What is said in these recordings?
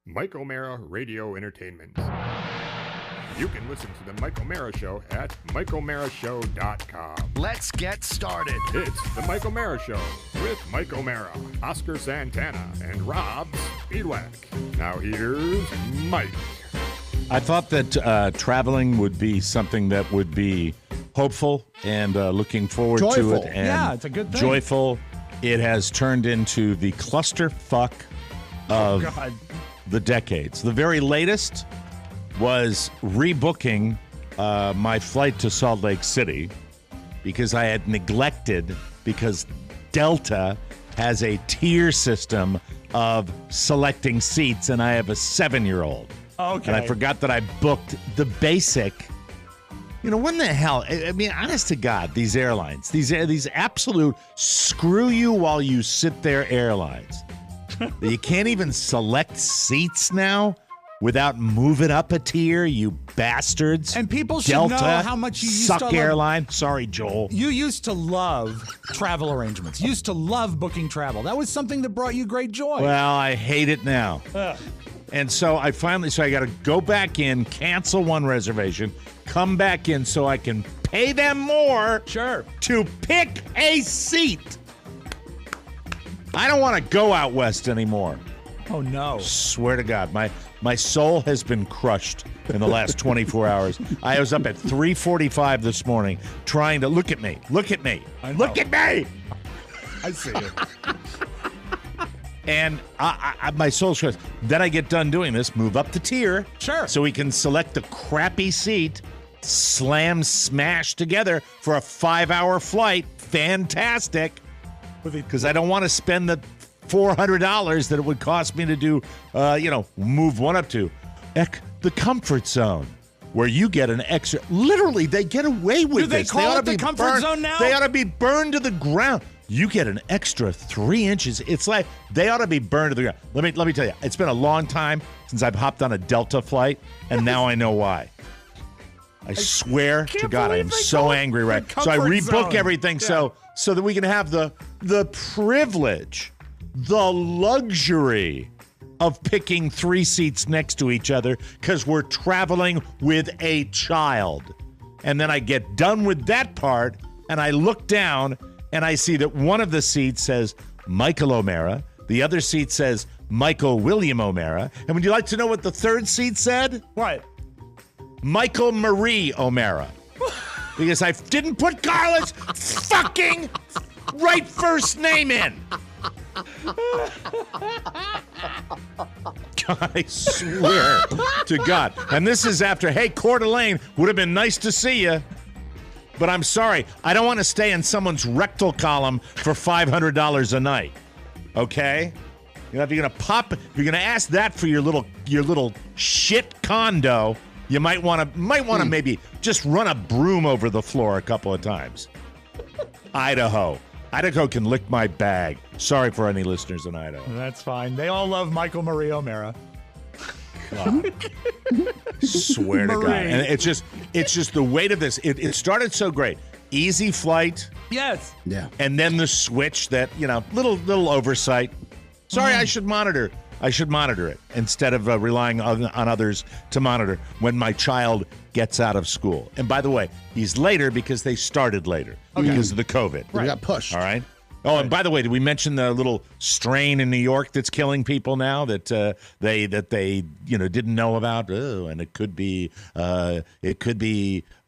Mike O'Mara Radio Entertainment. You can listen to The Mike O'Mara Show at MikeO'MaraShow.com. Let's get started. It's The Mike O'Mara Show with Mike O'Mara, Oscar Santana, and Rob Speedwack. Now here's Mike. I thought that traveling would be something that would be hopeful and looking forward to it. And yeah, it's a good thing. Joyful. It has turned into the clusterfuck of the decades. The very latest was rebooking my flight to Salt Lake City because I had neglected, because Delta has a tier system of selecting seats, and I have a 7-year-old. Okay. And I forgot that I booked the basic. You know, when the hell? I mean, honest to God, these airlines, these absolute screw you while you sit there airlines. You can't even select seats now without moving up a tier, you bastards. And people should Delta, know how much you used suck to love. airline. Sorry, Joel. You used to love travel arrangements. You used to love booking travel. That was something that brought you great joy. Well, I hate it now. And so I got to go back in, cancel one reservation, come back in so I can pay them more to pick a seat. I don't want to go out west anymore. Oh, no. Swear to God, my soul has been crushed in the last 24 hours. I was up at 3:45 this morning trying to look at me. Look at me. I see it. And my soul says, then I get done doing this, move up the tier. Sure. So we can select a crappy seat, smash together for a 5-hour flight. Fantastic. Because I don't want to spend the $400 that it would cost me to do, move one up to. The comfort zone, where you get an extra. Literally, they get away with this. Do they call it the comfort zone now? They ought to be burned to the ground. You get an extra 3 inches. It's like they ought to be burned to the ground. Let me tell you, it's been a long time since I've hopped on a Delta flight, and now I know why. I swear to God, I am so angry right now. So I rebook everything so that we can have the privilege, the luxury of picking 3 seats next to each other because we're traveling with a child. And then I get done with that part, and I look down, and I see that one of the seats says Michael O'Mara. The other seat says Michael William O'Mara. And would you like to know what the third seat said? What? Michael Marie O'Mara. Because I didn't put Carla's fucking right first name in. I swear to God. And this is after, hey, Coeur d'Alene, would have been nice to see you. But I'm sorry, I don't want to stay in someone's rectal column for $500 a night. Okay? You know, if you're gonna ask that for your little shit condo, you might want to maybe just run a broom over the floor a couple of times. Idaho can lick my bag. Sorry for any listeners in Idaho. That's fine. They all love Michael Marie O'Mara. Swear to God. And it's just the weight of this. It started so great. Easy flight. Yes. Yeah. And then the switch that, little oversight. Sorry, I should monitor it instead of relying on others to monitor when my child gets out of school. And by the way, he's later because they started later because of the COVID. Right. We got pushed. All right. Oh, and by the way, did we mention the little strain in New York that's killing people now that they didn't know about? Oh, and it could be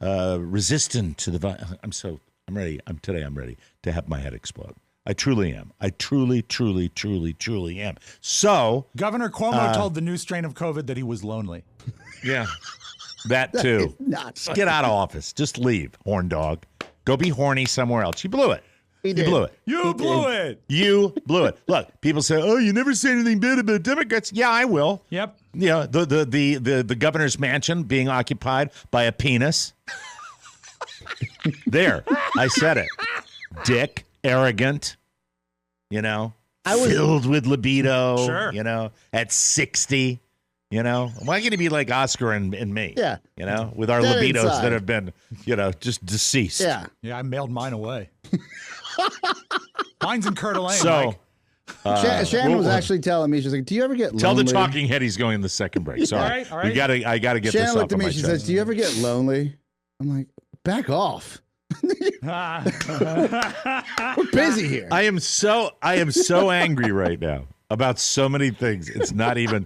resistant to the virus. I'm ready. Today I'm ready to have my head explode. I truly am. I truly am. So Governor Cuomo told the new strain of COVID that he was lonely. Yeah, that too. Just get out of office. Just leave, horn dog. Go be horny somewhere else. You blew it. You blew it. You blew it. Look, people say, "Oh, you never say anything bad about Democrats." Yeah, I will. Yep. Yeah, the governor's mansion being occupied by a penis. There, I said it. Dick, arrogant. Filled with libido. Sure. At 60. Why can't he be like Oscar and me? Yeah. With our Dead libidos inside. that have been, just deceased. Yeah. Yeah, I mailed mine away. Mine's in Coeur d'Alene, So, Mike. Shannon was actually telling me, she's like, "Do you ever get lonely?" Tell the talking head he's going in the second break. Sorry, All right. I gotta get Shannon this looked off at me. of my She chest. says, "Do you ever get lonely?" I'm like, "Back off. We're busy here." I am so angry right now about so many things. It's not even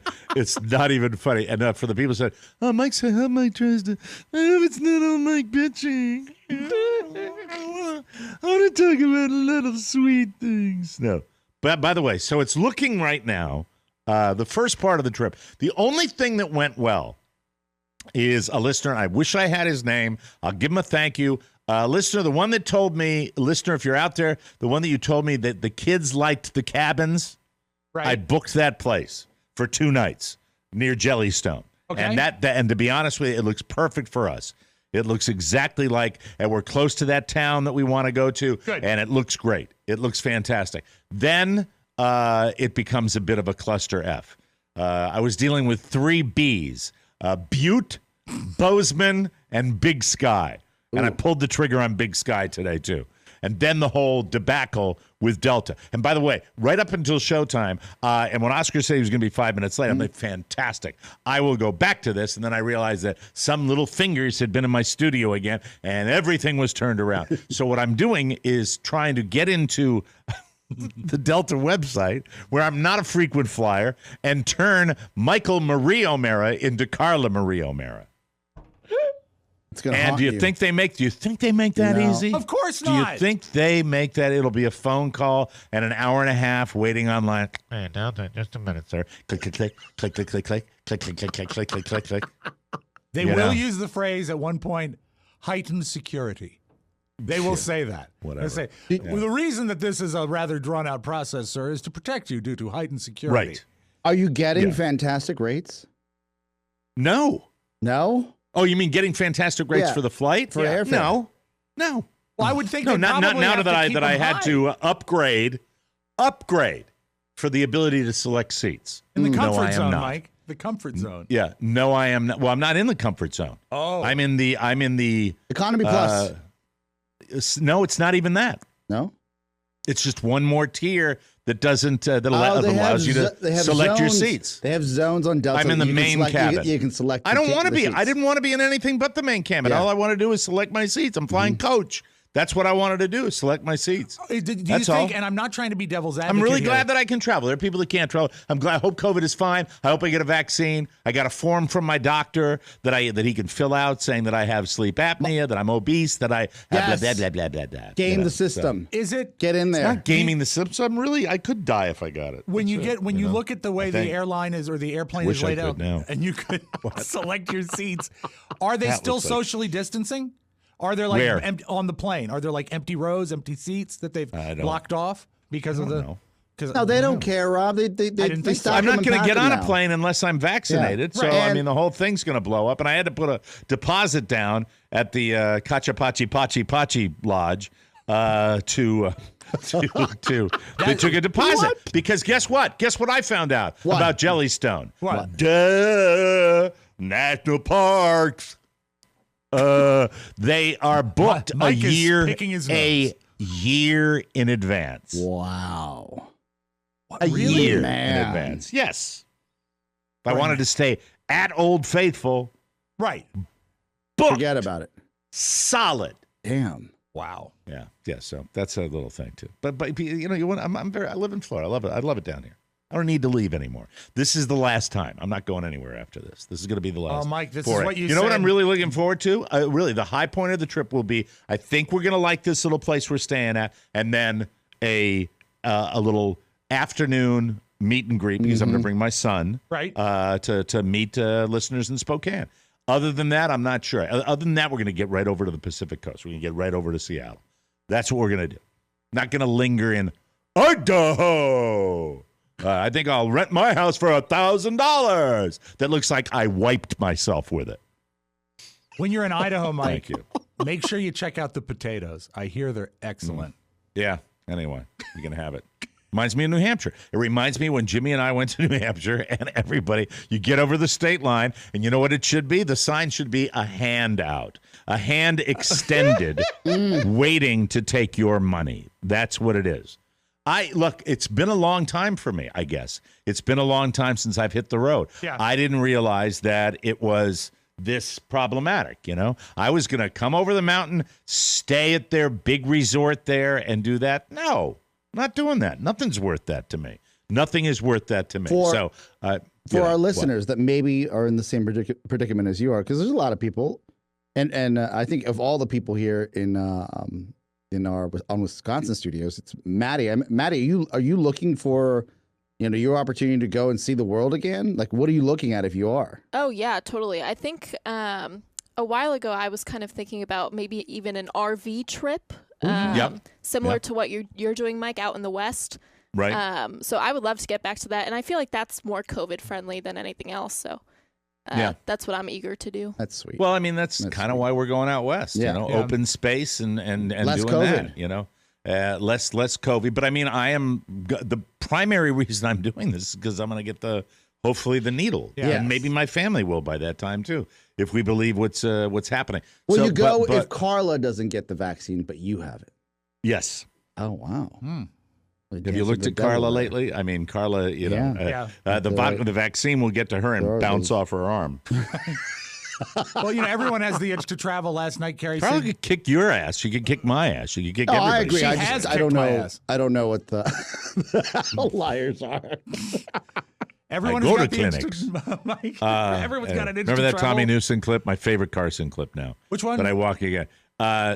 funny. And for the people who said, "Oh, Mike said, how Mike tries to," it's not all Mike bitching. I want to talk about little sweet things. No, but by the way, so it's looking right now. The first part of the trip, the only thing that went well is a listener. I wish I had his name. I'll give him a thank you. Listener, the one that told me, listener, if you're out there, the one that you told me that the kids liked the cabins. Right. I booked that place for 2 nights near Jellystone. Okay. And and to be honest with you, it looks perfect for us. It looks exactly like, and we're close to that town that we want to go to. Good. And it looks great. It looks fantastic. Then it becomes a bit of a cluster F. I was dealing with 3 Bs, Butte, Bozeman, and Big Sky. And I pulled the trigger on Big Sky today, too. And then the whole debacle with Delta. And by the way, right up until showtime, and when Oscar said he was going to be 5 minutes late, I'm like, fantastic. I will go back to this. And then I realized that some little fingers had been in my studio again, and everything was turned around. So what I'm doing is trying to get into the Delta website, where I'm not a frequent flyer, and turn Michael Marie O'Mara into Carla Marie O'Mara. It's gonna And haunt do you think they make that No. easy? Of course Do you not. think they make that? It'll be a phone call and an hour and a half waiting online. Hey, Delta, just a minute, sir. Click, click, click, click, click, click, click, click, click, click, click, click, click, click, click. They You will know. use the phrase at one point, heightened security. They will say that. Whatever. They say, well, the reason that this is a rather drawn-out process, sir, is to protect you due to heightened security. Right. Are you getting Yeah. fantastic rates? No. No. Oh, you mean getting fantastic rates Yeah. for the flight? For airfare. No. Well, I would think No, they not probably now have that to I keep that I them had high. to upgrade for the ability to select seats. In the No, comfort I am zone, not. Mike. The comfort zone. Yeah. No, I am not. Well, I'm not in the comfort zone. Oh. I'm in the Economy plus. no, it's not even that. No. It's just one more tier that doesn't that They allows you to they have select your zones. seats. They have zones on Delta. I'm in the You can main select- cabin. You can select. I don't want to the be. seats. I didn't want to be in anything but the main cabin. Yeah. All I want to do is select my seats. I'm flying coach. That's what I wanted to do, is select my seats. Do you That's think, all. and I'm not trying to be devil's advocate I'm really here. glad that I can travel. There are people that can't travel. I'm glad. I hope COVID is fine. I hope I get a vaccine. I got a form from my doctor that he can fill out saying that I have sleep apnea, that I'm obese, that I Yes. blah blah blah blah blah. Game the system. Is it Get in there. Not gaming the system. I could die if I got it. when you know, look at the way the think. airline is or the airplane Wish is I laid could out, now. and you could select your seats? Are they That still looks like- socially distancing? Are there like Where? on the plane? Are there like empty rows, empty seats that they've I don't- blocked off because of the? know. Because No, they don't care, Rob. They didn't think so. stop I'm them not and going to pack get them on a now. plane unless I'm vaccinated. Yeah. So, Right. I And- mean, the whole thing's going to blow up. And I had to put a deposit down at the Kachapachi Pachi Pachi Lodge to they took a deposit. Because guess what? Guess what I found out about Jellystone? What? Duh. National parks. They are booked Mike is a picking his year in advance. Wow. A year in Man. advance. Yes. If I wanted to stay at Old Faithful, right. booked, Forget about it. solid. Damn. Wow. Yeah. So that's a little thing too. But you know, I live in Florida. I love it down here. I don't need to leave anymore. This is the last time. I'm not going anywhere after this. This is going to be the last. Oh, Mike, this is foray. what you know what said. I'm really looking forward to? Really, the high point of the trip will be, I think we're going to like this little place we're staying at, and then a little afternoon meet and greet, because I'm going to bring my son Right. to meet listeners in Spokane. Other than that, I'm not sure. Other than that, we're going to get right over to the Pacific Coast. We're going to get right over to Seattle. That's what we're going to do. Not going to linger in Idaho. I think I'll rent my house for $1,000. That looks like I wiped myself with it. When you're in Idaho, Mike, Thank you. make sure you check out the potatoes. I hear they're excellent. Yeah. Anyway, you can have it. Reminds me of New Hampshire. It reminds me when Jimmy and I went to New Hampshire, and everybody, you get over the state line, and you know what it should be? The sign should be a hand out, a hand extended, waiting to take your money. That's what it is. Look, it's been a long time for me, I guess. It's been a long time since I've hit the road. Yeah. I didn't realize that it was this problematic, I was going to come over the mountain, stay at their big resort there and do that. No, not doing that. Nothing's worth that to me. Nothing is worth that to me. For our listeners that maybe are in the same predicament as you are, because there's a lot of people, and I think of all the people here in our Wisconsin studios, it's Maddie. Maddie, are you looking for your opportunity to go and see the world again? Like, what are you looking at if you are? Oh, yeah, totally. I think a while ago I was kind of thinking about maybe even an RV trip, similar to what you're doing, Mike, out in the West. Right. So I would love to get back to that. And I feel like that's more COVID friendly than anything else. So that's what I'm eager to do. That's sweet. Well, I mean, that's kind of why we're going out West, open space and less doing COVID. that, less COVID. But I mean, the primary reason I'm doing this is because I'm going to get hopefully the needle. Yeah. And maybe my family will by that time too, if we believe what's happening. Will you go if Carla doesn't get the vaccine, but you have it? Yes. Oh, wow. Have you looked at Carla lately? I mean, Carla, the vaccine will get to her and bounce off her arm. Well, everyone has the itch to travel. Last night, Carrie Carla said, could kick your ass. She could kick my ass. She could kick everybody. I agree. I don't my know. ass. I don't know what the liars are. Everyone I has go got to the clinics. itch to, Mike, everyone's got an itch Remember to that travel. Tommy Newsom clip? My favorite Carson clip now. Which one? That I walk again.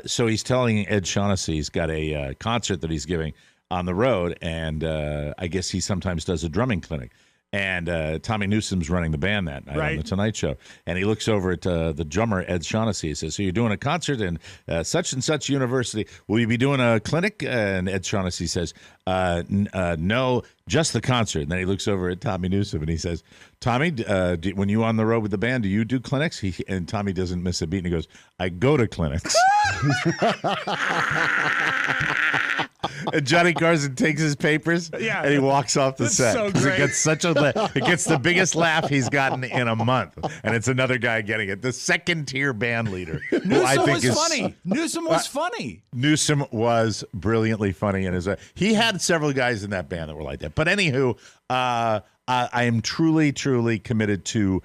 So he's telling Ed Shaughnessy he's got a concert that he's giving on the road, and I guess he sometimes does a drumming clinic. And Tommy Newsom's running the band that night on The Tonight Show. And he looks over at the drummer, Ed Shaughnessy. He says, so you're doing a concert in such and such university. Will you be doing a clinic? And Ed Shaughnessy says, no, just the concert. And then he looks over at Tommy Newsom and he says, Tommy, when you're on the road with the band, do you do clinics? And Tommy doesn't miss a beat and he goes, I go to clinics. And Johnny Carson takes his papers and he walks off the set. So 'Cause great. it gets the biggest laugh he's gotten in a month. And it's another guy getting it. The second tier band leader. Newsom was funny. Newsom was funny. Newsom was brilliantly funny in his he had several guys in that band that were like that. But anywho, I am truly, truly committed to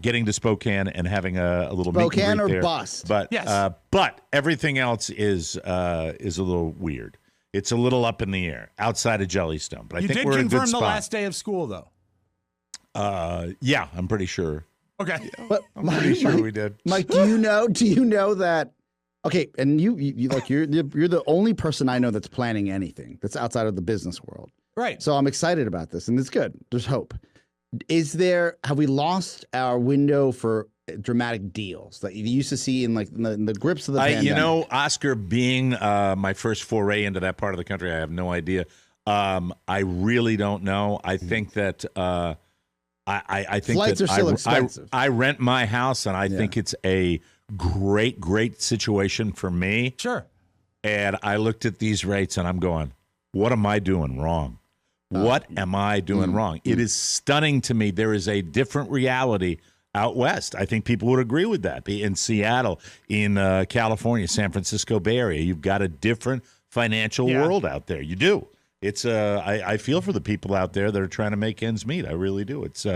getting to Spokane and having a little Spokane meet and or greet there. bust. But Yes. but everything else is a little weird. It's a little up in the air outside of Jellystone. But I You think did we're in a good confirm the spot. last day of school, though. Yeah, I'm pretty sure. Okay. But I'm pretty sure we did. Mike, do you know that? Okay, and you're the only person I know that's planning anything that's outside of the business world. Right. So I'm excited about this, and it's good. There's hope. Have we lost our window for dramatic deals that you used to see in the grips of the pandemic? Oscar, being my first foray into that part of the country, I have no idea. I really don't know. I think that I think flights that are still expensive. I rent my house, and I think it's a great situation for me. Sure. And I looked at these rates, and I'm going, what am I doing wrong? What am I doing wrong? It is stunning to me. There is a different reality out west. I think people would agree with that. In Seattle, in California, San Francisco Bay Area, you've got a different financial world out there. You do. It's I feel for the people out there that are trying to make ends meet. I really do. It's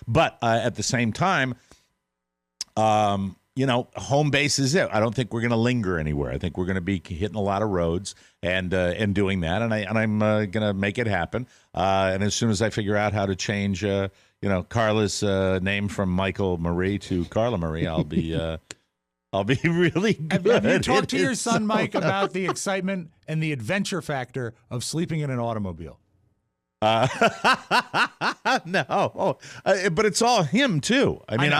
but at the same time, home base is it. I don't think we're going to linger anywhere. I think we're going to be hitting a lot of roads and doing that. And I'm going to make it happen. And as soon as I figure out how to change, Carla's name from Michael Marie to Carla Marie, I'll be really good. Have you talked to your son, Mike, about the excitement and the adventure factor of sleeping in an automobile? No, but it's all him too. I mean,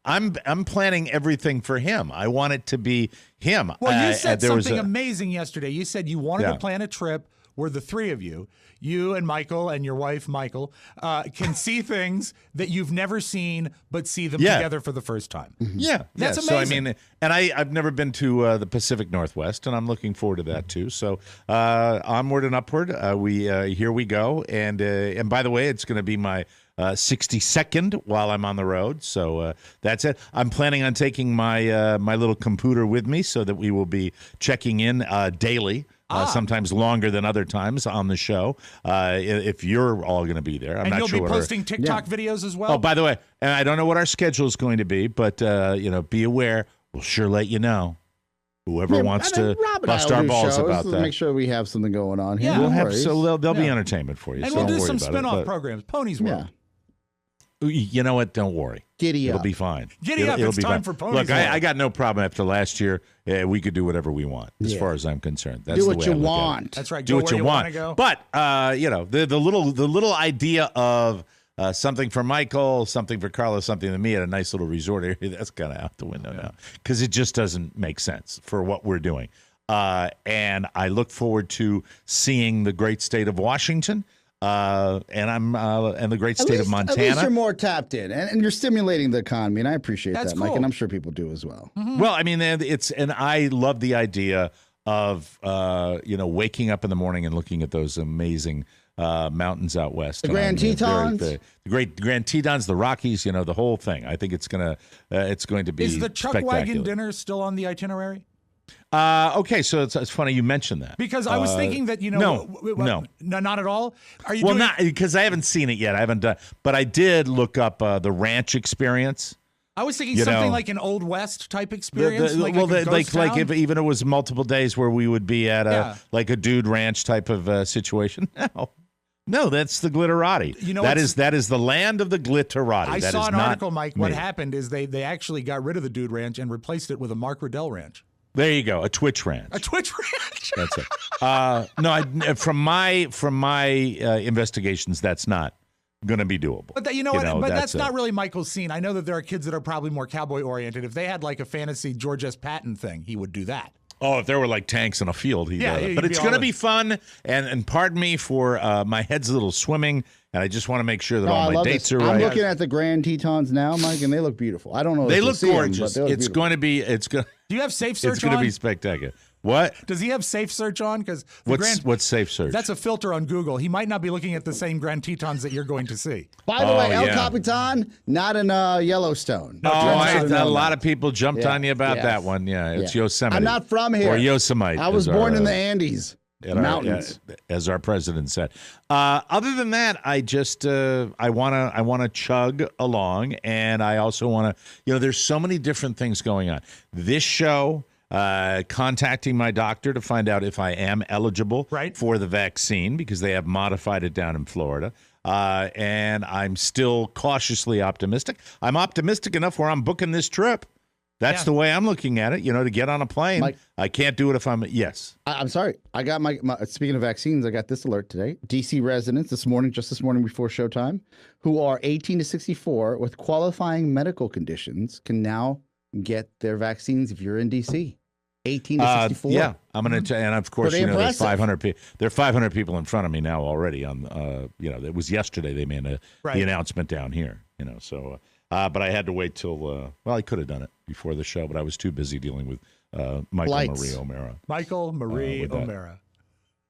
I'm planning everything for him. I want it to be him. Well, you said something amazing yesterday. You said you wanted to plan a trip where the three of you and Michael and your wife, Michael, can see things that you've never seen, but see them together for the first time. Yeah. That's So, amazing. I mean, and I've never been to the Pacific Northwest, and I'm looking forward to that too. So onward and upward, here we go. And by the way, it's going to be my 62nd while I'm on the road. So that's it. I'm planning on taking my little computer with me so that we will be checking in daily sometimes longer than other times on the show. If you're all going to be there, I'm not sure. And you'll be posting TikTok videos as well? Oh, by the way, and I don't know what our schedule is going to be, but be aware. We'll sure let you know. Whoever wants to bust our balls about that. Make sure we have something going on here. Yeah, we'll have there'll be entertainment for you. And so we'll do don't some worry about spin-off programs. Ponies World. You know what? Don't worry. Giddy up. It'll be fine. Giddy up. It's time for Ponies Look, World. I got no problem after last year. We could do whatever we want, as far as I'm concerned. That's do the what way you I look at it. want. That's right. Do Go what where you want. Go. But the little idea of something for Michael, something for Carlos, something to me at a nice little resort area, that's kind of out the window now because it just doesn't make sense for what we're doing. And I look forward to seeing the great state of Washington. And the great state of Montana. At least you're more tapped in, and you're stimulating the economy, and I appreciate that, cool. Mike, and I'm sure people do as well. Mm-hmm. Well, I mean, and I love the idea of waking up in the morning and looking at those amazing mountains out west. The Grand Tetons, the great Grand Tetons, the Rockies. The whole thing. I think it's going to be. Is the Chuck Wagon dinner still on the itinerary? Okay, so it's funny you mentioned that because I was thinking that no, not at all. Are you? Well, not because I haven't seen it yet. I haven't done, but I did look up the ranch experience. I was thinking something like an Old West type experience. Like if even it was multiple days where we would be at a dude ranch type of situation. No, that's the glitterati. That is the land of the glitterati. I saw an article, Mike. What happened is they actually got rid of the dude ranch and replaced it with a Mark Riddell ranch. There you go, a Twitch ranch. A Twitch ranch. That's it. No, from my investigations, that's not going to be doable. But But that's not really Michael's scene. I know that there are kids that are probably more cowboy oriented. If they had like a fantasy George S. Patton thing, he would do that. Oh, if there were like tanks in a field, he'd do it. But it's going to be fun. And pardon me for my head's a little swimming, and I just want to make sure that all my dates are right. I'm looking at the Grand Tetons now, Mike, and they look beautiful. I don't know. They look gorgeous. It's going to be. Do you have Safe Search on? It's going to be spectacular. What? Does he have Safe Search on? Because what's Safe Search? That's a filter on Google. He might not be looking at the same Grand Tetons that you're going to see. By the way, El Capitan, not in Yellowstone. A lot of people jumped on you about that one. Yeah, it's Yosemite. I'm not from here. Or Yosemite. I was born in the Andes. Mountains, as our president said. Other than that, I just I want to chug along, and I also want to. There's so many different things going on. This show, contacting my doctor to find out if I am eligible for the vaccine because they have modified it down in Florida. And I'm still cautiously optimistic. I'm optimistic enough where I'm booking this trip. That's the way I'm looking at it, to get on a plane. Mike, I can't do it if I'm, I'm sorry. I got my speaking of vaccines, I got this alert today. DC residents this morning before showtime, who are 18 to 64 with qualifying medical conditions can now get their vaccines if you're in DC. 18 to 64. Yeah, I'm going to, and of course, there's 500 people. There are 500 people in front of me now already. It was yesterday they made the announcement down here. So. But I had to wait till, I could have done it before the show, but I was too busy dealing with Michael Marie O'Mara. Michael Marie O'Mara.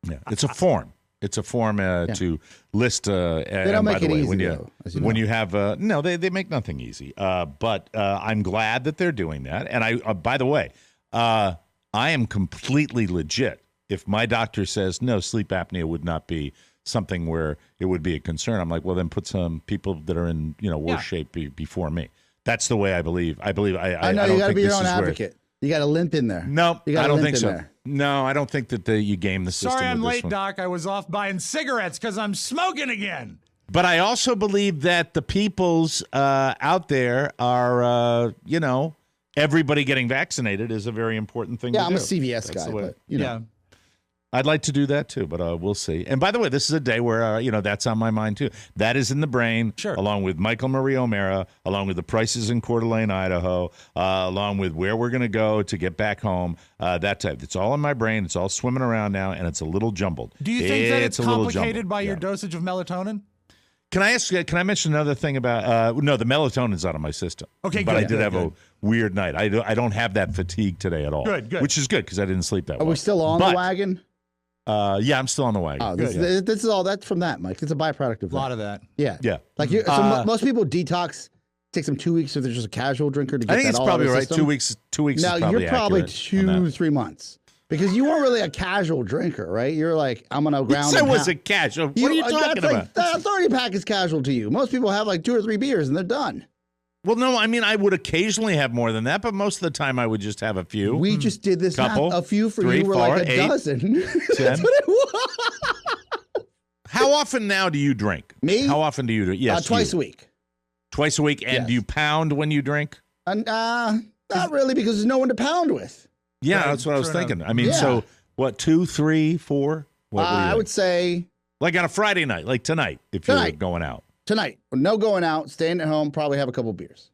Yeah, it's a form. It's a form to list. They don't make it easy, when you have, no, they make nothing easy. But I'm glad that they're doing that. And I, by the way, I am completely legit. If my doctor says, no, sleep apnea would not be something where it would be a concern, I'm like, well, then put some people that are in worse shape before me. That's the way I believe. I know you got to be your own advocate. You got to limp in there. No, I don't think so. No, I don't think that you game the system. Sorry, I'm with late, one. Doc. I was off buying cigarettes because I'm smoking again. But I also believe that the peoples out there are, everybody getting vaccinated is a very important thing. Yeah, to I'm do. a CVS guy, but yeah. I'd like to do that too, but we'll see. And by the way, this is a day where, that's on my mind too. That is in the brain, along with Michael Marie O'Mara, along with the prices in Coeur d'Alene, Idaho, along with where we're going to go to get back home, that type. It's all in my brain. It's all swimming around now, and it's a little jumbled. Do you think that it's complicated by your dosage of melatonin? Can I mention another thing about, no, the melatonin's out of my system. Okay, but good. I did have a weird night. I don't have that fatigue today at all. Good. Which is good because I didn't sleep that well. Are we still on the wagon? Yeah, I'm still on the wagon. Oh, this is all that's from that, Mike. It's a byproduct of that. A lot of that. Yeah. Like most people detox. Takes them 2 weeks if they're just a casual drinker to get that all out of the probably right. system. 2 weeks. 2 weeks. No, is probably you're probably accurate 2 3 months. Because you weren't really a casual drinker, right? You're like, I'm going to ground. I wasn't casual. What are you talking about? That 30 pack is casual to you. Most people have like 2 or 3 beers and they're done. Well, no, I mean, I would occasionally have more than that, but most of the time I would just have a few. We just did this couple, math. A few for 3, you were 4, like a 8, dozen. 10. That's what it was. How often now do you drink? Me? How often do you drink? Yes, twice a week. Twice a week, and Yes. do you pound when you drink? Not really, because there's no one to pound with. Yeah, Right, that's what I was fair thinking. enough. I mean, Yeah. so what, 2, 3, 4? What do you I think? would say Like on a Friday night, like tonight, if you're Tonight. going out. tonight, no going out, staying at home, probably have a couple beers.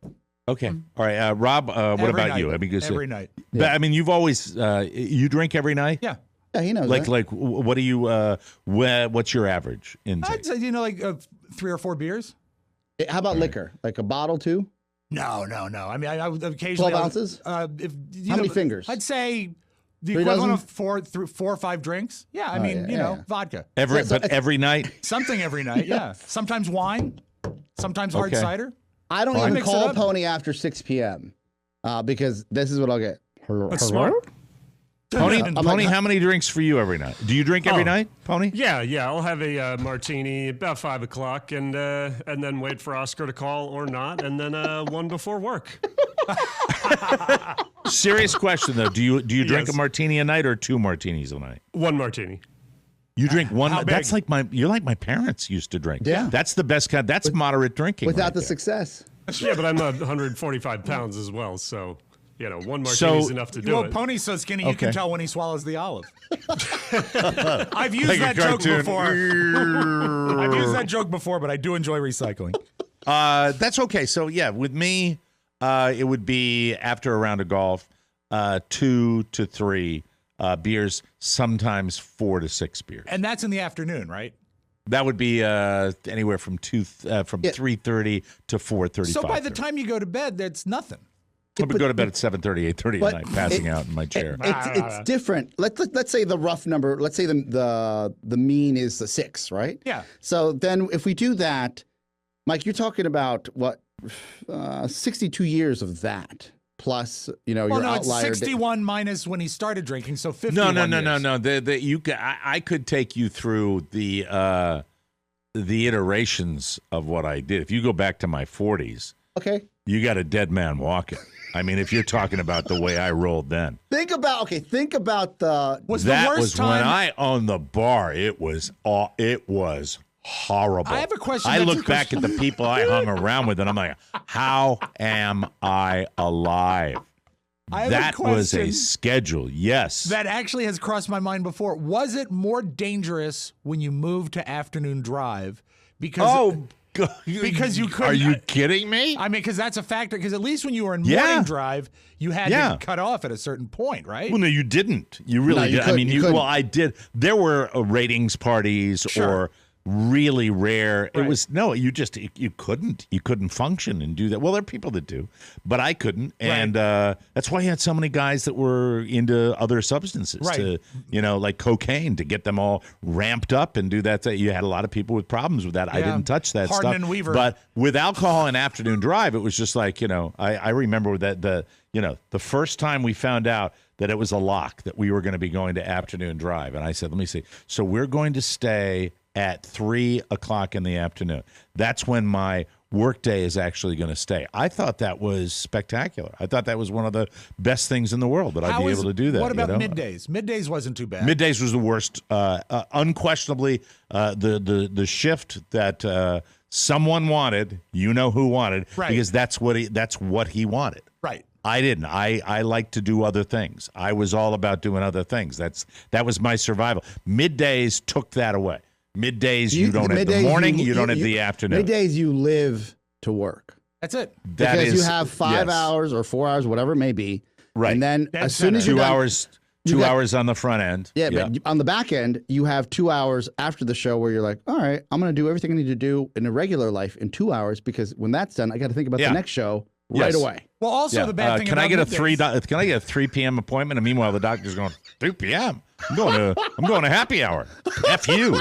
Okay. All right. Rob, what Every about night. you? I mean, 'cause, Every night. but, I mean, you've always, you drink every night? Yeah. Yeah, he knows that. Like, what do you, what's your average intake? I'd say, like 3 or 4 beers. How about liquor? Like a bottle, too? No. I mean, I would occasionally. 12 ounces? How How many fingers? I'd say the 3 equivalent dozen? of 4 or 5 drinks. Yeah, I Oh, mean, yeah. vodka. But every night? Something every night, yeah. Sometimes wine, sometimes hard Okay. cider. I don't I even mix it call up. Pony after 6 p.m. Because this is what I'll get. That's smart. Pony, I'm Pony, like- how many drinks for you every night? Do you drink every Oh. night, Pony? Yeah. I'll have a martini about 5 o'clock, and then wait for Oscar to call or not, and then one before work. Serious question though. Do you drink Yes. a martini a night or 2 martinis a night? 1 martini. You drink one. How That's big? like you're like my parents used to drink. Yeah. That's the best kind. That's moderate drinking. Without right the there. success. Yeah, but I'm 145 pounds as well, so 1 martini So- is enough to do Well, it. Pony's so skinny, you Okay. can tell when he swallows the olive. I've used Like a that joke cartoon. before. I've used that joke before, but I do enjoy recycling. That's okay. So yeah, with me, it would be after a round of golf, 2 to 3 beers, sometimes 4 to 6 beers. And that's in the afternoon, right? That would be anywhere from 3:30 to 4:30. So by the time you go to bed, that's nothing. I would go to bed at 7:30, 8:30 at But night, passing out in my chair. It's different. Let's say the rough number. Let's say the mean is the 6, right? Yeah. So then if we do that, Mike, you're talking about what 62 years of that plus your Well, no, it's outlier. 61 minus when he started drinking, so 51 No. years. I could take you through the iterations of what I did. If you go back to my 40s, Okay. you got a dead man walking. I mean, if you're talking about the way I rolled then. Think about the Was That the worst was time, when I owned the bar. It was horrible. I have a question. I that's look back at the people I hung around with, and I'm like, how am I alive? I have That a was a question schedule. Yes. that actually has crossed my mind before. Was it more dangerous when you moved to afternoon drive? Because God. Because you couldn't- Are you kidding me? I mean, because that's a factor. Because at least when you were in Yeah. morning drive, you had Yeah. to cut off at a certain point, right? Well, no, you didn't. You really No, you did. I couldn't. mean, You couldn't. well, I did. There were ratings parties Sure. or really rare. It Right. was you couldn't function and do that. Well, there are people that do, but I couldn't, and that's why you had so many guys that were into other substances, Right. to like cocaine, to get them all ramped up and do that. You had a lot of people with problems with that. I Yeah. didn't touch that Hardin stuff. and Weaver. But with alcohol and afternoon drive, it was just like I remember that the first time we found out that it was a lock that we were going to be going to afternoon drive, and I said, let me see. So we're going to stay at 3 o'clock in the afternoon. That's when my workday is actually going to stay. I thought that was spectacular. I thought that was one of the best things in the world, that I'd be able to do that. What about you know? middays? Middays wasn't too bad. Middays was the worst. Unquestionably, the shift that someone wanted, who wanted, Right. because that's what he wanted. Right. I didn't. I like to do other things. I was all about doing other things. That was my survival. Middays took that away. Middays, you don't have the morning, you don't have the afternoon. Middays, you live to work. That's it. That because is- you have 5 yes. hours or 4 hours, whatever it may be. Right. And then Dead as soon as you're 2 done, hours. you 2 got- hours on the front end. Yeah, but on the back end, you have 2 hours after the show where you're like, all right, I'm going to do everything I need to do in a regular life in 2 hours, because when that's done, I got to think about Yeah. the next show right Yes. away. Well, also Yeah. the bad thing Can about I get a middays- Can I get a 3 p.m. appointment? And meanwhile, the doctor's going 3 p.m. I'm going to happy hour. F you.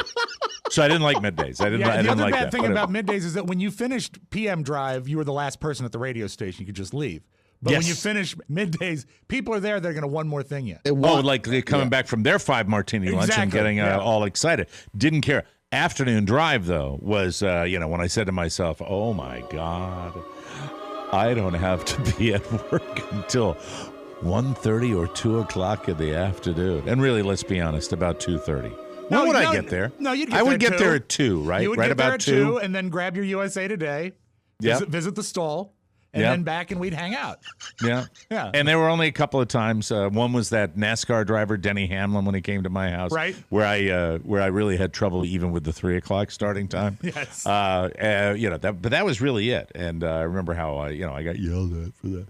So I didn't like middays. I didn't. Yeah, I the didn't other like bad that. thing But about middays is that when you finished PM drive, you were the last person at the radio station. You could just leave. But when you finish middays, people are there. They're going to one more thing you. Like they're coming back from their 5 martini lunch and getting all excited. Didn't care. Afternoon drive, though, was, when I said to myself, oh, my God, I don't have to be at work until 1:30 or 2 o'clock in the afternoon. And really, let's be honest, about 2:30. When would I get there? No, you'd get I there would get there at 2, right? You would right get about there at 2 and then grab your USA Today, visit the stall, and then back and we'd hang out. Yeah. And there were only a couple of times. One was that NASCAR driver, Denny Hamlin, when he came to my house. Right. Where I really had trouble even with the 3 o'clock starting time. Yes. But that was really it. And I remember how, I got yelled at for that.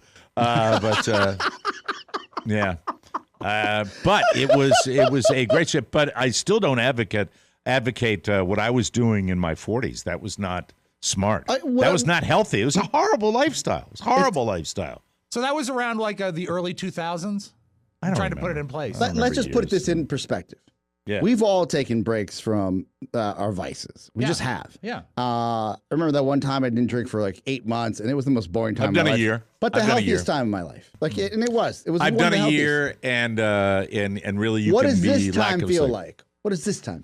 But it was a great trip. But I still don't advocate what I was doing in my 40s. That was not smart. That was not healthy. It was a horrible lifestyle. So that was around like the early 2000s? I'm trying to put it in place. Let's just put this in perspective. Yeah. We've all taken breaks from our vices. We just have. Yeah. I remember that one time I didn't drink for like 8 months, and it was the most boring time I've of my done life. a year. But the healthiest time of my life. And it was. I've done a year, and really you what can be does this time feel sleep. like? What does this time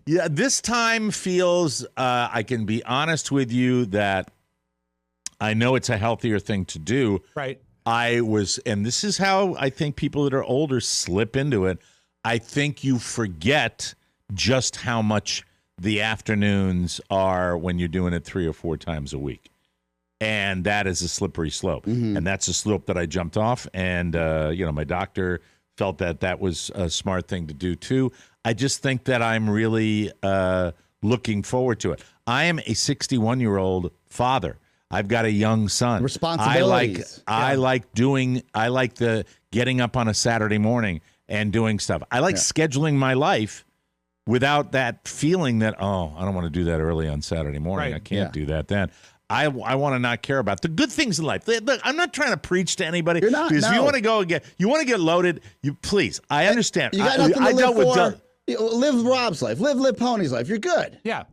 this time feels, I can be honest with you that I know it's a healthier thing to do. Right. And this is how I think people that are older slip into it. I think you forget just how much the afternoons are when you're doing it 3 or 4 times a week. And that is a slippery slope. Mm-hmm. And that's a slope that I jumped off. And, my doctor felt that was a smart thing to do, too. I just think that I'm really looking forward to it. I am a 61-year-old father. I've got a young son. Responsibilities. I like the getting up on a Saturday morning and doing stuff. I like scheduling my life without that feeling that, I don't want to do that early on Saturday morning. Right. I can't do that then. I want to not care about the good things in life. Look, I'm not trying to preach to anybody. You're not. Because if you want to get loaded, please. I understand. You got nothing to live for. Live Rob's life. Live Pony's life. You're good. Yeah.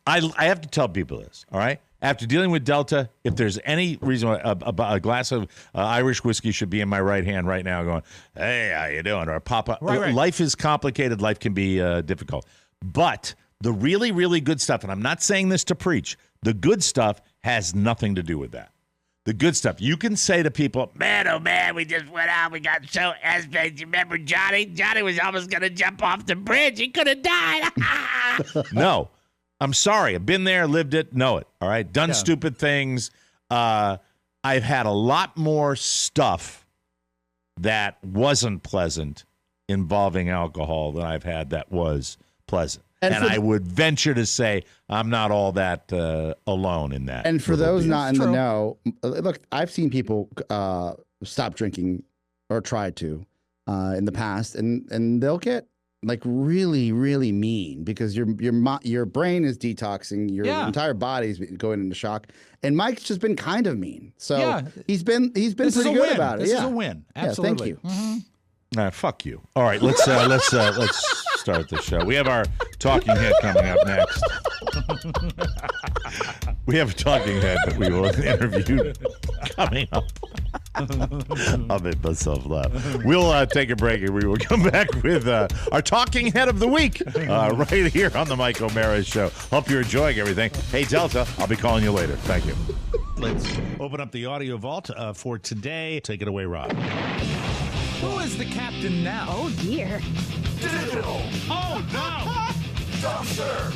I have to tell people this, all right? After dealing with Delta, if there's any reason why a glass of Irish whiskey should be in my right hand right now going, hey, how you doing? Or Papa. Right. Life is complicated. Life can be difficult. But the really, really good stuff, and I'm not saying this to preach, the good stuff has nothing to do with that. The good stuff. You can say to people, man, oh, man, we just went out. We got so aspect. You remember Johnny? Johnny was almost going to jump off the bridge. He could have died. No. I'm sorry. I've been there, lived it, know it. All right. Done stupid things. I've had a lot more stuff that wasn't pleasant involving alcohol than I've had that was pleasant. And I would venture to say I'm not all that alone in that. And for those not in the know, look, I've seen people stop drinking or try to in the past, and they'll get like really, really mean because your brain is detoxing, your entire body is going into shock. And Mike's just been kind of mean, so he's been pretty good about it. This is a win. Absolutely. Yeah, thank you. Fuck you. All right, let's start the show. We have our talking head coming up next. We have a talking head that we will interview coming up. I'll make myself laugh. We'll take a break and we will come back with our talking head of the week right here on the Mike O'Mara Show. Hope you're enjoying everything. Hey, Delta, I'll be calling you later. Thank you. Let's open up the audio vault for today. Take it away, Rob. Who is the captain now? Oh, dear. Digital. Oh, no. Dumpster.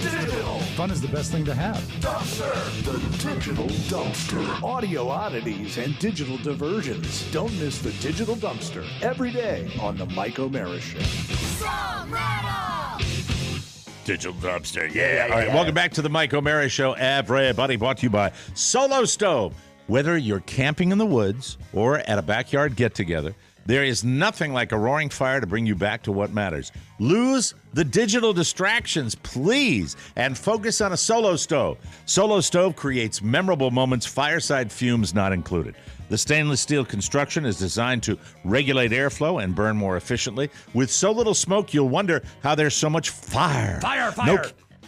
Digital. Fun is the best thing to have. Dumpster. The Digital Dumpster. Audio oddities and digital diversions. Don't miss the Digital Dumpster every day on the Mike O'Mara Show. Song Rattle. Digital Dumpster. Yeah. All right. Welcome back to the Mike O'Mara Show. Everybody, brought to you by Solo Stove. Whether you're camping in the woods or at a backyard get-together, there is nothing like a roaring fire to bring you back to what matters. Lose the digital distractions, please, and focus on a Solo Stove. Solo Stove creates memorable moments, fireside fumes not included. The stainless steel construction is designed to regulate airflow and burn more efficiently. With so little smoke, you'll wonder how there's so much fire. Fire!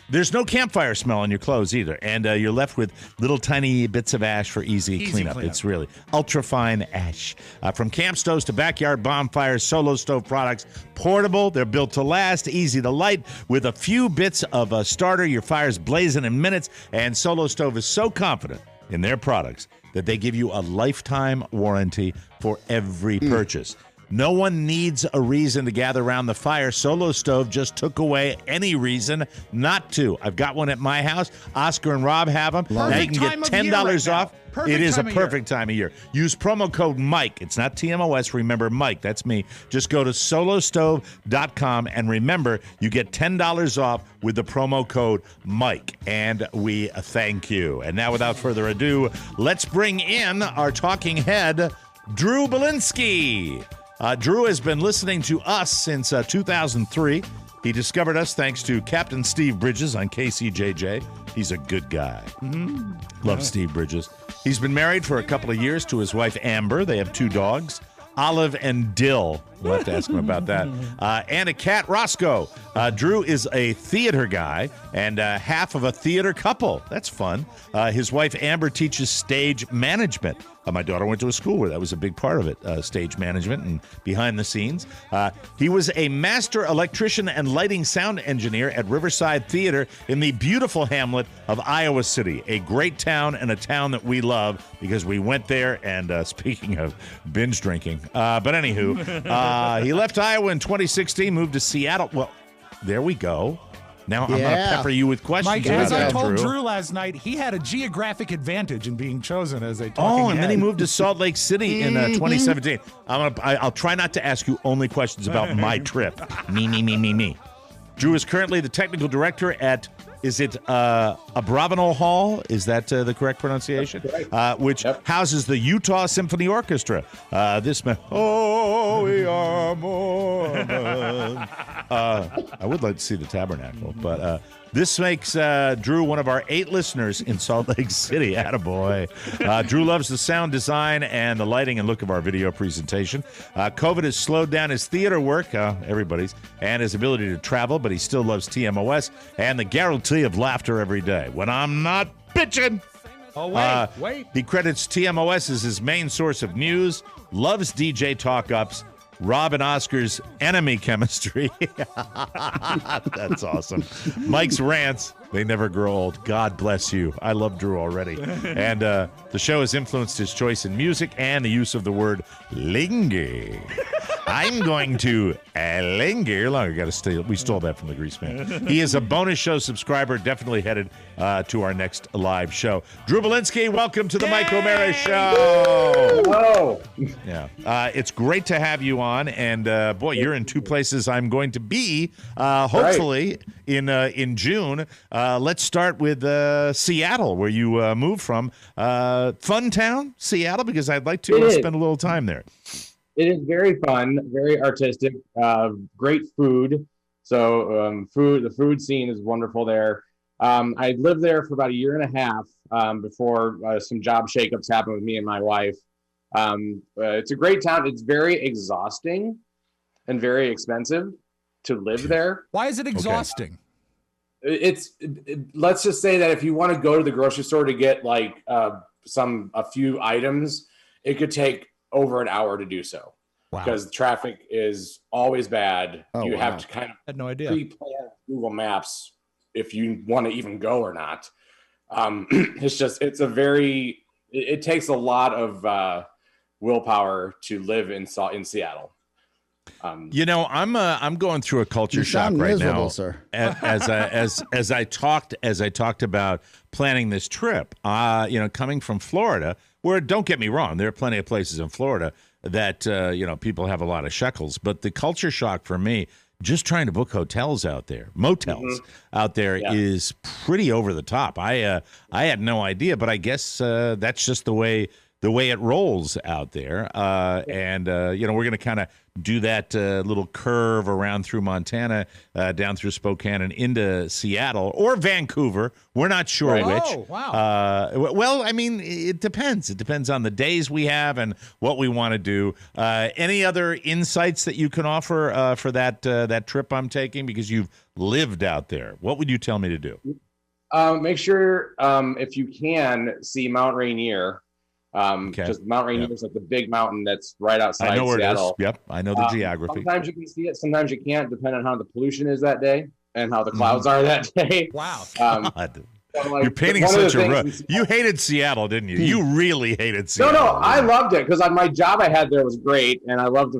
There's no campfire smell on your clothes either, and you're left with little tiny bits of ash for easy cleanup. It's really ultra-fine ash. From camp stoves to backyard bonfires, Solo Stove products, portable, they're built to last, easy to light. With a few bits of a starter, your fire's blazing in minutes, and Solo Stove is so confident in their products that they give you a lifetime warranty for every purchase. No one needs a reason to gather around the fire. Solo Stove just took away any reason not to. I've got one at my house. Oscar and Rob have them. Now you can get $10 off. It is a perfect time of year. Use promo code Mike. It's not TMOS. Remember, Mike. That's me. Just go to solostove.com, and remember, you get $10 off with the promo code Mike. And we thank you. And now, without further ado, let's bring in our talking head, Drew Belinsky. Drew has been listening to us since 2003. He discovered us thanks to Captain Steve Bridges on KCJJ. He's a good guy. Love Steve Bridges. He's been married for a couple of years to his wife, Amber. They have 2 dogs, Olive and Dill. We'll have to ask him about that. And a cat, Roscoe. Drew is a theater guy and half of a theater couple. That's fun. His wife, Amber, teaches stage management. My daughter went to a school where that was a big part of it, stage management and behind the scenes. He was a master electrician and lighting sound engineer at Riverside Theater in the beautiful hamlet of Iowa City, a great town and a town that we love because we went there. And speaking of binge drinking, but anywho, he left Iowa in 2016, moved to Seattle. Well, there we go. Now I'm going to pepper you with questions. Mike, about as I that, told Drew. Drew last night, he had a geographic advantage in being chosen as a talking Oh, and then he head. moved to Salt Lake City in 2017. I'll try not to ask you only questions about my trip. Me. Drew is currently the technical director at, is it Abravanel Hall? Is that the correct pronunciation? Which houses the Utah Symphony Orchestra. Oh, we are Mormon. I would like to see the tabernacle, but this makes Drew one of our 8 listeners in Salt Lake City. Attaboy. Drew loves the sound design and the lighting and look of our video presentation. COVID has slowed down his theater work, everybody's, and his ability to travel, but he still loves TMOS and the guarantee of laughter every day. When I'm not bitching. Oh, wait. He credits TMOS as his main source of news, loves DJ talk-ups, Rob and Oscar's enemy chemistry. That's awesome. Mike's rants, they never grow old. God bless you. I love Drew already. And the show has influenced his choice in music and the use of the word linger. I'm going to linger longer. Got to stay. We stole that from the Grease Man. He is a bonus show subscriber, definitely headed to our next live show. Drew Belinsky, welcome to the Mike O'Mara Show. Hello. Yeah, it's great to have you on, and boy, you're in 2 places I'm going to be. Hopefully in June. Let's start with Seattle, where you moved from. Fun town, Seattle, because I'd like to spend a little time there. It is very fun, very artistic, great food. So the food scene is wonderful there. I lived there for about a year and a half before some job shakeups happened with me and my wife. It's a great town. It's very exhausting and very expensive to live there. Why is it exhausting? Let's just say that if you want to go to the grocery store to get like a few items, it could take over an hour to do so. Wow. Because traffic is always bad. You have to kind of had no idea. pre-plan Google Maps if you want to even go or not. It takes a lot of willpower to live in Seattle. I'm going through a culture shock right now, sir. As I talked about planning this trip. Coming from Florida, where, don't get me wrong, there are plenty of places in Florida that people have a lot of shekels, but the culture shock for me, just trying to book hotels out there, motels out there, is pretty over the top. I had no idea, but I guess that's just the way it rolls out there. We're going to kind of do that little curve around through Montana, down through Spokane and into Seattle or Vancouver. We're not sure which. Oh, wow. Well, I mean, it depends. It depends on the days we have and what we want to do. Any other insights that you can offer for that trip I'm taking? Because you've lived out there. What would you tell me to do? Make sure, if you can, see Mount Rainier. Just Mount Rainier is like the big mountain that's right outside Seattle. I know where it is. Yep, I know the geography. Sometimes you can see it, sometimes you can't, depending on how the pollution is that day and how the clouds are that day. Wow. So, like, you're painting such a you hated Seattle, didn't you? You really hated Seattle. No, I loved it because my job I had there was great, and I loved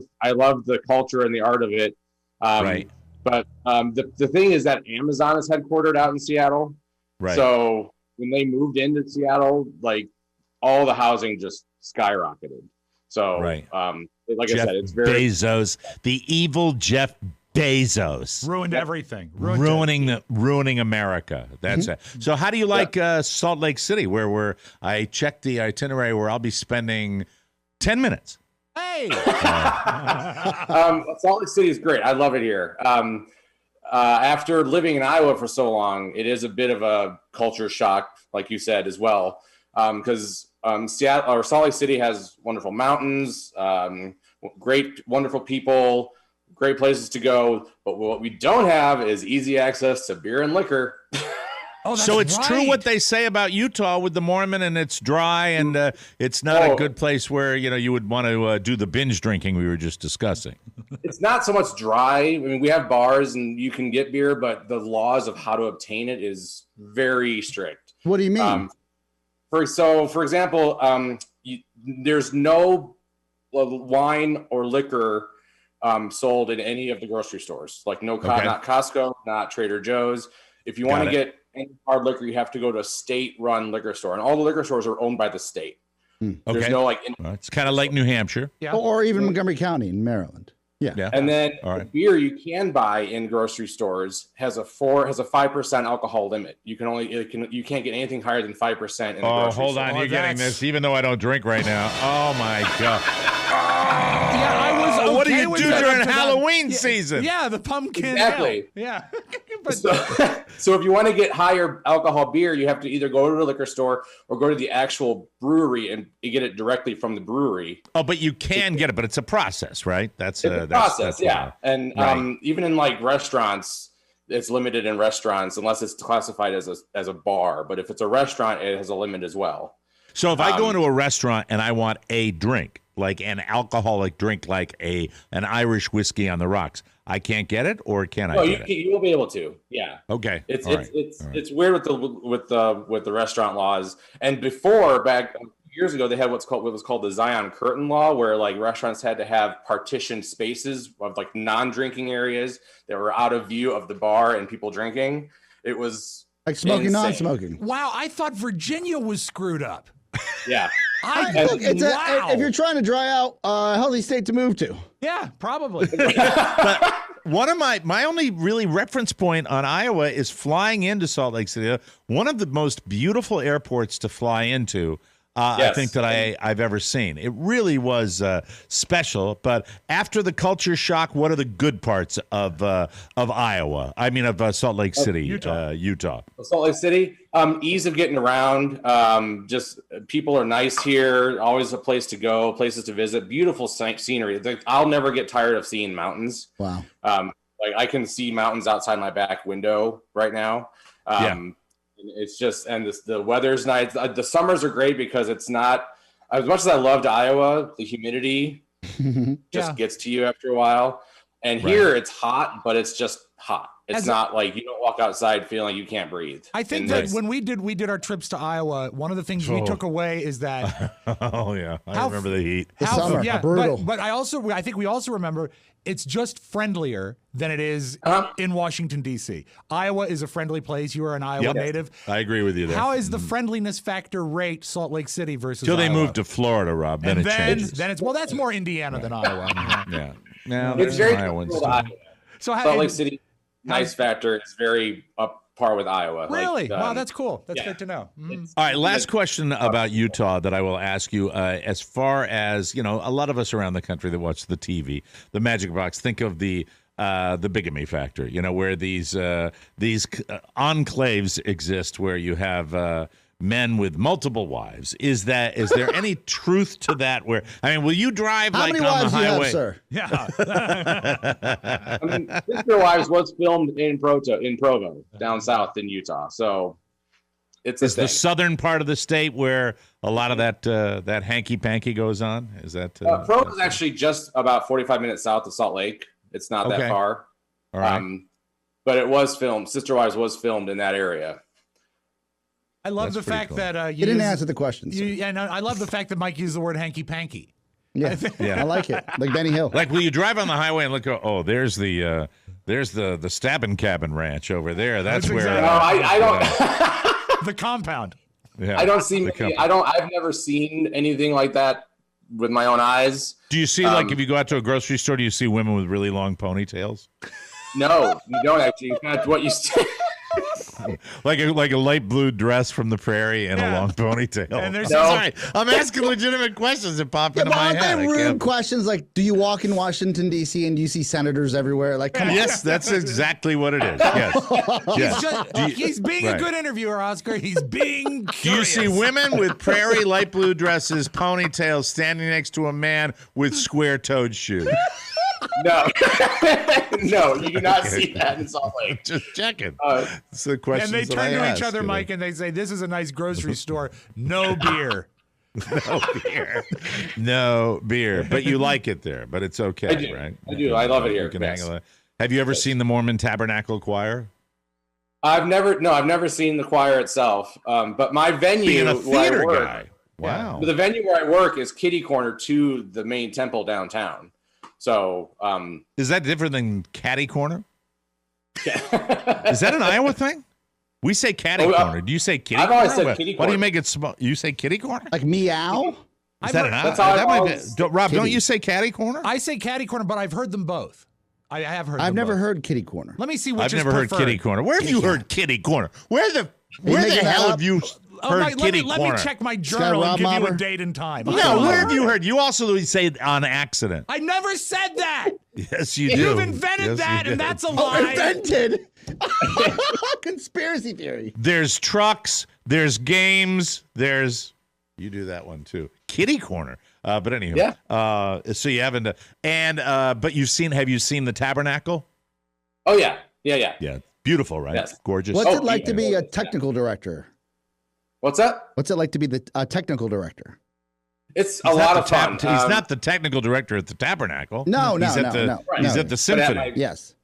the culture and the art of it. Right. But the thing is that Amazon is headquartered out in Seattle. Right. So when they moved into Seattle, like all the housing just skyrocketed. So right. Like Jeff I said, it's very Bezos, the evil Jeff Bezos ruined everything. Ruining America. That's it. So how do you like Salt Lake City, where I checked the itinerary where I'll be spending 10 minutes? Hey. Salt Lake City is great. I love it here. After living in Iowa for so long, it is a bit of a culture shock, like you said, as well. Because Seattle or Salt Lake City has wonderful mountains, great, wonderful people, great places to go. But what we don't have is easy access to beer and liquor. So it's true what they say about Utah with the Mormon, and it's dry, and it's not a good place where you would want to do the binge drinking we were just discussing. It's not so much dry. I mean, we have bars and you can get beer, but the laws of how to obtain it is very strict. What do you mean? For example, there's no wine or liquor sold in any of the grocery stores. Like not Costco, not Trader Joe's. If you want to get any hard liquor, you have to go to a state-run liquor store, and all the liquor stores are owned by the state. There's no it's kind of like New Hampshire, or even Montgomery County in Maryland. Yeah. And then the beer you can buy in grocery stores has a 5% alcohol limit. You can't get anything higher than 5% in the grocery store. Hold on, you're getting this, even though I don't drink right now. Oh my God. I was okay. What do you do during Halloween season? Yeah, the pumpkin. Exactly. Yeah. So if you want to get higher alcohol beer, you have to either go to a liquor store or go to the actual brewery and you get it directly from the brewery. Oh, but you can get it, but it's a process, right? That's a process, yeah. And even in like restaurants, it's limited in restaurants unless it's classified as a bar. But if it's a restaurant, it has a limit as well. So if I go into a restaurant and I want a drink, like an alcoholic drink, like an Irish whiskey on the rocks, I can't get it, or can I get it? You will be able to. Yeah. Okay. It's weird with the restaurant laws. And before, back years ago, they had what was called the Zion Curtain Law, where like restaurants had to have partitioned spaces of like non-drinking areas that were out of view of the bar and people drinking. It was like smoking, non-smoking. Wow, I thought Virginia was screwed up. Yeah. If you're trying to dry out, a healthy state to move to. Yeah, probably. But one of my only really reference point on Iowa is flying into Salt Lake City. One of the most beautiful airports to fly into. I think that I've ever seen. It really was special. But after the culture shock, what are the good parts of Iowa? I mean, of Salt Lake City, Utah. Salt Lake City, ease of getting around. Just people are nice here. Always a place to go, places to visit. Beautiful scenery. I'll never get tired of seeing mountains. Wow. Like I can see mountains outside my back window right now. It's just, and the weather's nice. The summers are great because it's not, as much as I loved Iowa, the humidity just gets to you after a while. And here it's hot, but it's just hot. It's not like you don't walk outside feeling like you can't breathe. I think that when we did our trips to Iowa, one of the things we took away is that. Oh yeah, I remember the heat. The summer, brutal. But I think we also remember it's just friendlier than it is in Washington D.C. Iowa is a friendly place. You are an Iowa native. I agree with you there. How is the friendliness factor rate Salt Lake City versus Till they Iowa? move to Florida, Rob. Then it changes. Then it's that's more Indiana than Iowa. Yeah. Now it's very Iowans. Salt Lake City. Nice factor. It's very par with Iowa. Really? Wow, that's cool. That's good to know. All right, last question about Utah that I will ask you. As far as, a lot of us around the country that watch the TV, the Magic Box, think of the bigamy factor, where these enclaves exist where you have men with multiple wives. Is there any truth to that? Will you drive How many on wives the do you highway? have, sir? Yeah. Sister Wives was filmed in Provo, down south in Utah. So it's the southern part of the state where a lot of that hanky panky goes on. Is that Provo is actually just about 45 minutes south of Salt Lake. It's not that far. All right. But it was filmed. Sister Wives was filmed in that area. I love the fact that you didn't answer the question. I love the fact that Mike used the word hanky panky. Yeah, I like it. Like Benny Hill. Like, will you drive on the highway and look? Oh, there's the Stabbin' Cabin Ranch over there. That's where. Exactly. I don't. The compound. Yeah, I don't see. I've never seen anything like that with my own eyes. Do you see if you go out to a grocery store, do you see women with really long ponytails? No, you don't actually. In fact, what you see. like a light blue dress from the prairie and a long ponytail. And there's sorry, I'm asking legitimate questions that pop into my head. Aren't they rude questions like, do you walk in Washington, D.C. and do you see senators everywhere? Like, come on. Yes, that's exactly what it is. Yes. He's being a good interviewer, Oscar. He's being curious. Do you see women with prairie light blue dresses, ponytails, standing next to a man with square-toed shoes? No, no, you do not see that in Salt Lake. Just checking. It's the question. And they turn to each other, Mike, and they say, "This is a nice grocery store. No beer." No beer. No beer. But you like it there. But it's okay, I do. right? I do. I love it here. You can hang Have you ever seen the Mormon Tabernacle Choir? I've never seen the choir itself. But my venue, being a theater where I work, guy. Wow. The venue where I work is kitty corner to the main temple downtown. So, is that different than catty corner? Is that an Iowa thing? We say catty corner. Do you say kitty corner? I've always said kitty corner. Why do you make it small? You say kitty corner? Like meow? Is that an Iowa? That's how That I've might be, Rob, kitty. don't you say catty corner? I say catty corner, but I've heard them both. I have heard. I've them never both. heard kitty corner. Let me see which I've is never heard preferred. kitty corner. Where have you heard kitty corner? Where the making that hell up? have you heard Mike, kitty let corner? me check my journal and give you a date and time. No, where have you heard? You also say it on accident. I never said that. Yes, you do. You've invented that, and that's a lie. Invented. Conspiracy theory. There's trucks. There's games. You do that one too. Kitty corner. But anyway. Yeah. So you haven't. But have you seen the Tabernacle? Oh yeah. Yeah. Yeah. Beautiful, right? Yes. Gorgeous. What's it like to be a technical director? What's that? What's it like to be a technical director? It's a lot of fun. He's not the technical director at the Tabernacle. No. He's at the symphony. Yes.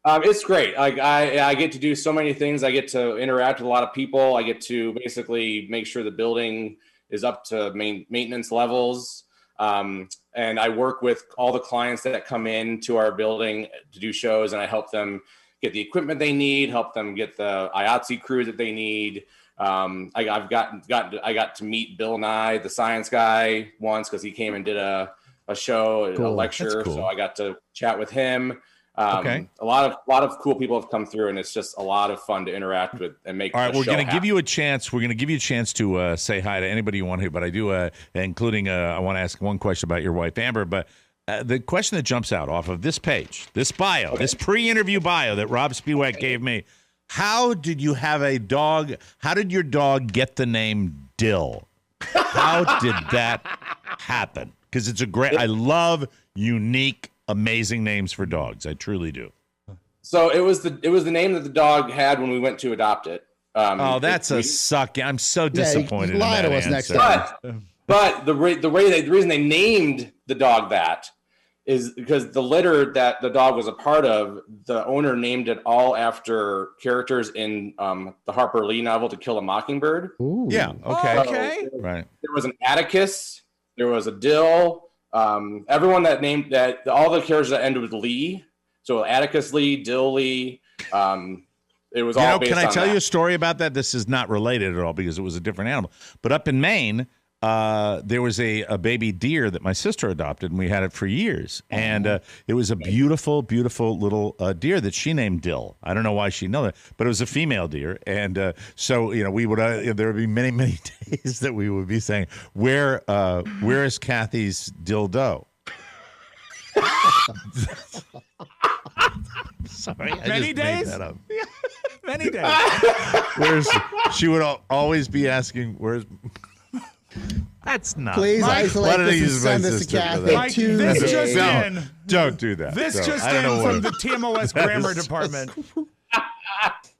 It's great. I get to do so many things. I get to interact with a lot of people. I get to basically make sure the building is up to maintenance levels. And I work with all the clients that come in to our building to do shows, and I help them get the equipment they need, help them get the IATSE crew that they need. I got to meet Bill Nye, the science guy, once because he came and did a show, a lecture. Cool. So I got to chat with him. A lot of cool people have come through, and it's just a lot of fun to interact with and make. All right, we're going to give you a chance. We're going to give you a chance to say hi to anybody you want to, but I do, including I want to ask one question about your wife Amber. But the question that jumps out off of this page, this bio, this pre-interview bio that Rob Spiewak gave me. How did you have a dog? How did your dog get the name Dill? How did that happen? Because it's I love unique, amazing names for dogs. I truly do. So it was the name that the dog had when we went to adopt it. That's a suck. I'm so disappointed. You lie to us next time. But the reason they named the dog that is because the litter that the dog was a part of, the owner named it all after characters in the Harper Lee novel To Kill a Mockingbird. Ooh. Yeah. Okay. Okay. Right. There was an Atticus. There was a Dill. Everyone that named that, all the characters that ended with Lee. So Atticus Lee, Dill Lee. It was all based on Can I tell that. you a story about that? This is not related at all because it was a different animal. But up in Maine, there was a baby deer that my sister adopted, and we had it for years. And it was a beautiful, beautiful little deer that she named Dill. I don't know why she knew that, but it was a female deer. And so, we would there would be many, many days that we would be saying, where is Kathy's dildo? Sorry, many days. Many days. She would always be asking, "Where's?" That's not. Please isolate this and send this to Kathy. Mike, this just in. Don't do that. This just in from the TMOS grammar department.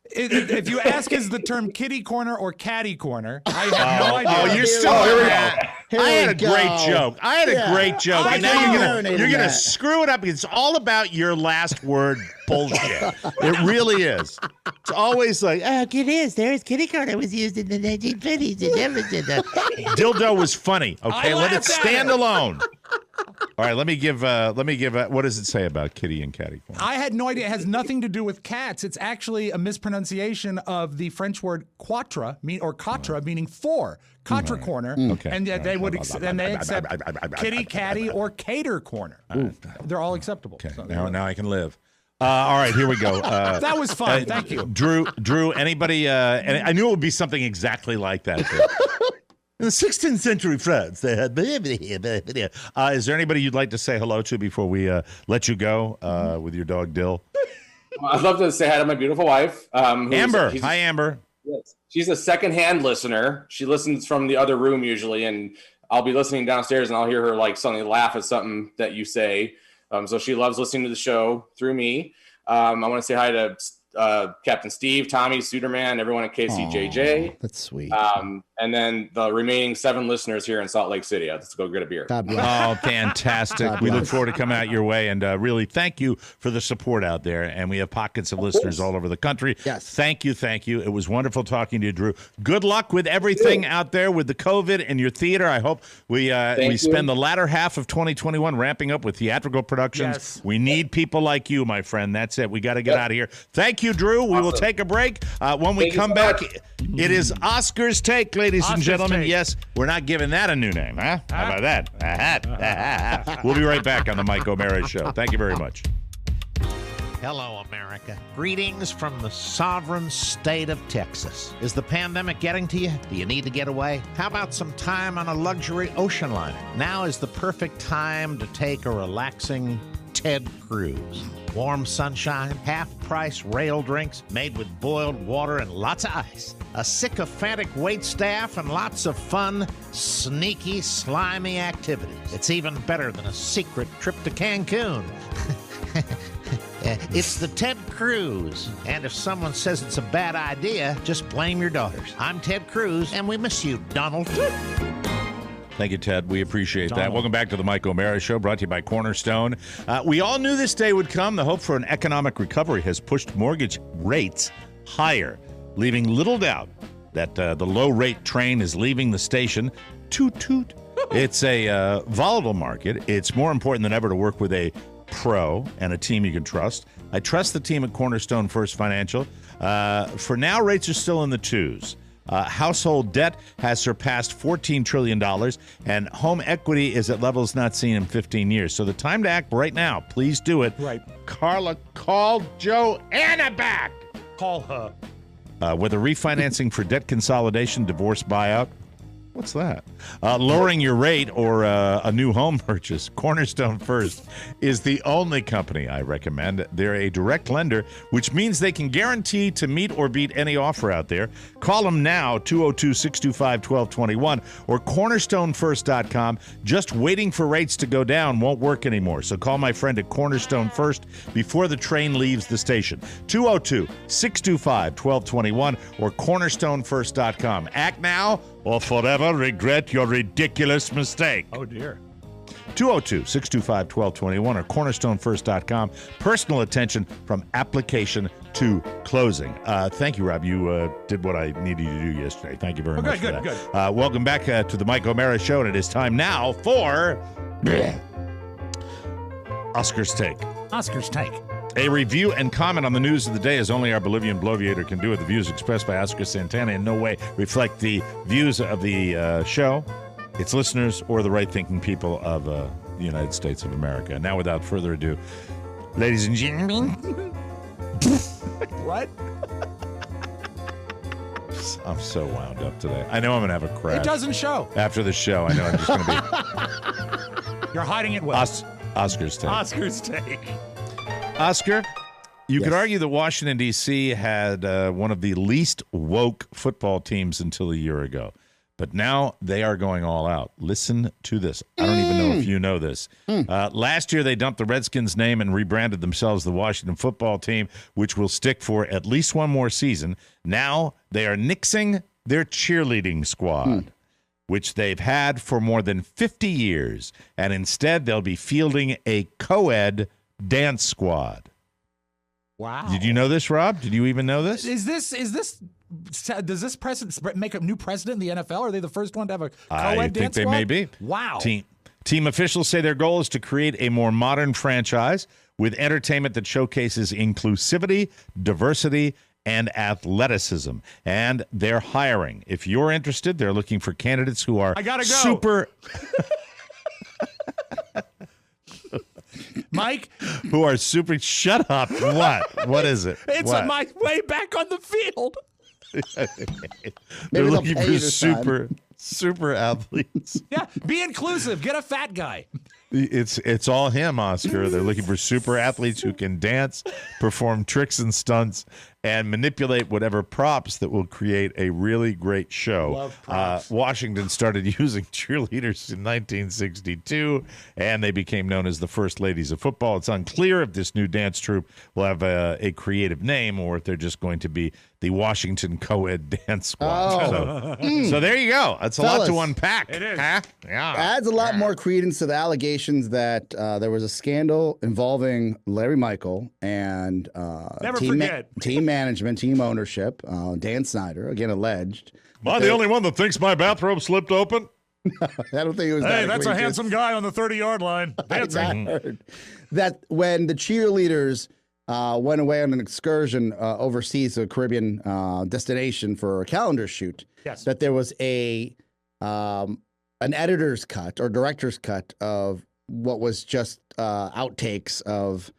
If you ask, is the term kitty corner or catty corner? I have no idea. Oh, you're still on that. I had a great joke. And now you're gonna screw it up. It's all about your last word bullshit. It really is. It's always like, it is. There's kitty corner was used in the 1950s and everything. Dildo was funny. Okay, let it stand alone. All right, let me give. What does it say about kitty and catty corner? I had no idea. It has nothing to do with cats. It's actually a mispronunciation of the French word quatre, meaning four. Quatre corner. Okay. And they would they accept kitty, catty, or cater corner. They're all acceptable. Okay. So now I can live. All right, here we go. That was fun. Thank you, Drew. Anybody? And I knew it would be something exactly like that. In the 16th century France, they had. Is there anybody you'd like to say hello to before we let you go with your dog Dill? I'd love to say hi to my beautiful wife, Amber. Hi, Amber. Yes, she's a secondhand listener. She listens from the other room usually, and I'll be listening downstairs, and I'll hear her suddenly laugh at something that you say. So she loves listening to the show through me. I want to say hi to Captain Steve, Tommy, Suderman, everyone at KCJJ. That's sweet. And then the remaining 7 listeners here in Salt Lake City. Let's go get a beer. Oh, fantastic. We look forward to coming out your way. And really, thank you for the support out there. And we have pockets of listeners all over the country. Yes. Thank you. It was wonderful talking to you, Drew. Good luck with everything out there with the COVID and your theater. I hope we spend the latter half of 2021 ramping up with theatrical productions. Yes. We need people like you, my friend. That's it. We got to get out of here. Thank you, Drew. We will take a break. When we come back, it is Oscar's Take, ladies and gentlemen. Take. Yes, we're not giving that a new name, huh? How about that? We'll be right back on the Mike O'Mara Show. Thank you very much. Hello, America. Greetings from the sovereign state of Texas. Is the pandemic getting to you? Do you need to get away? How about some time on a luxury ocean liner? Now is the perfect time to take a relaxing TED cruise. Warm sunshine, half-price rail drinks made with boiled water and lots of ice. A sycophantic wait staff and lots of fun, sneaky, slimy activities. It's even better than a secret trip to Cancun. It's the TED Cruise. And if someone says it's a bad idea, just blame your daughters. I'm Ted Cruz, and we miss you, Donald. Thank you, Ted. We appreciate that. Welcome back to the Mike O'Mara Show, brought to you by Cornerstone. We all knew this day would come. The hope for an economic recovery has pushed mortgage rates higher, leaving little doubt that the low-rate train is leaving the station. Toot, toot. It's a volatile market. It's more important than ever to work with a pro and a team you can trust. I trust the team at Cornerstone First Financial. For now, rates are still in the 2s. Household debt has surpassed $14 trillion, and home equity is at levels not seen in 15 years. So the time to act right now. Please do it. Right. Carla, call Joanna back. Call her. Whether refinancing for debt consolidation, divorce buyout, what's that? Lowering your rate or a new home purchase, Cornerstone First is the only company I recommend. They're a direct lender, which means they can guarantee to meet or beat any offer out there. Call them now, 202-625-1221 or cornerstonefirst.com. Just waiting for rates to go down won't work anymore. So call my friend at Cornerstone First before the train leaves the station. 202-625-1221 or cornerstonefirst.com. Act now or forever regret your ridiculous mistake. Oh, dear. 202-625-1221 or cornerstonefirst.com. Personal attention from application to closing. Thank you, Rob. You did what I needed you to do yesterday. Thank you very much for that. Good. Welcome back to the Mike O'Mara Show, and it is time now for Oscar's Take. Oscar's Take. A review and comment on the news of the day, as only our Bolivian bloviator can do it. The views expressed by Oscar Santana in no way reflect the views of the show its listeners, or the right-thinking people of the United States of America. Now, without further ado, ladies and gentlemen. What? I'm so wound up today. I know I'm going to have a crash. It doesn't show. After the show, I know I'm just going to be... You're hiding it well. Oscar's take. Oscar's take. Oscar, you could argue that Washington, D.C. had one of the least woke football teams until a year ago. But now they are going all out. Listen to this. I don't even know if you know this. Last year, they dumped the Redskins' name and rebranded themselves the Washington football team, which will stick for at least one more season. Now they are nixing their cheerleading squad, which they've had for more than 50 years. And instead, they'll be fielding a co-ed dance squad. Wow. Did you know this, Rob? Did you even know this? Does this president make a new president in the NFL? Are they the first one to have a co-ed dance they squad? may be. Wow. Team officials say their goal is to create a more modern franchise with entertainment that showcases inclusivity, diversity, and athleticism. And they're hiring. If you're interested, they're looking for candidates who are super... Mike? Who are super... Shut up. What? What is it? It's on my way back on the field. They're looking for super athletes. Yeah, be inclusive. Get a fat guy. It's all him, Oscar. They're looking for super athletes who can dance, perform tricks and stunts, and manipulate whatever props that will create a really great show. Love props. Washington started using cheerleaders in 1962, and they became known as the First Ladies of Football. It's unclear if this new dance troupe will have a creative name or if they're just going to be the Washington Co-ed Dance Squad. So there you go. That's a lot to unpack. It is. Huh? Yeah. Adds a lot more credence to the allegations that there was a scandal involving Larry Michael and team management, team ownership. Dan Snyder, again alleged. Am I the only one that thinks my bathrobe slipped open? I don't think it was. Hey, that's a handsome guy on the 30-yard line dancing. I heard that when the cheerleaders went away on an excursion overseas to a Caribbean destination for a calendar shoot. Yes. That there was an editor's cut or director's cut of what was just outtakes of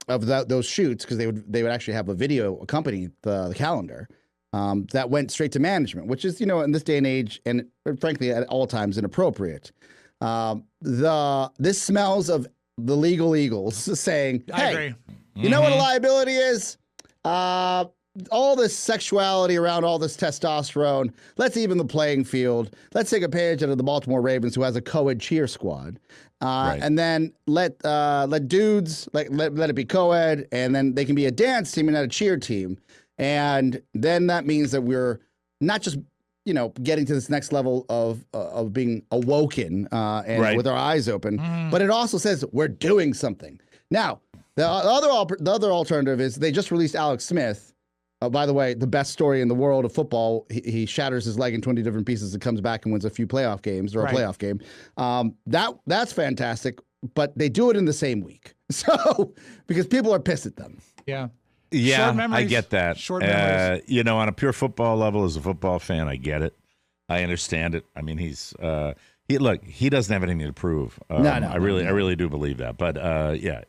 those shoots, because they would actually have a video accompany the calendar that went straight to management, which is, in this day and age, and frankly at all times, inappropriate. This smells of the legal eagles saying, I agree. You know what a liability is? All this sexuality around all this testosterone. Let's even the playing field. Let's take a page out of the Baltimore Ravens, who has a co-ed cheer squad, and then let dudes let it be co-ed, and then they can be a dance team and not a cheer team, and then that means that we're not just getting to this next level of being awoken and with our eyes open, but it also says we're doing something. Now, the other alternative is they just released Alex Smith. By the way, the best story in the world of football. He shatters his leg in 20 different pieces and comes back and wins a few playoff games or a playoff game. That's fantastic, but they do it in the same week. So because people are pissed at them. Yeah. Yeah, I get that. Short memories. On a pure football level, as a football fan, I get it. I understand it. I mean, he doesn't have anything to prove. No. I really do believe that. But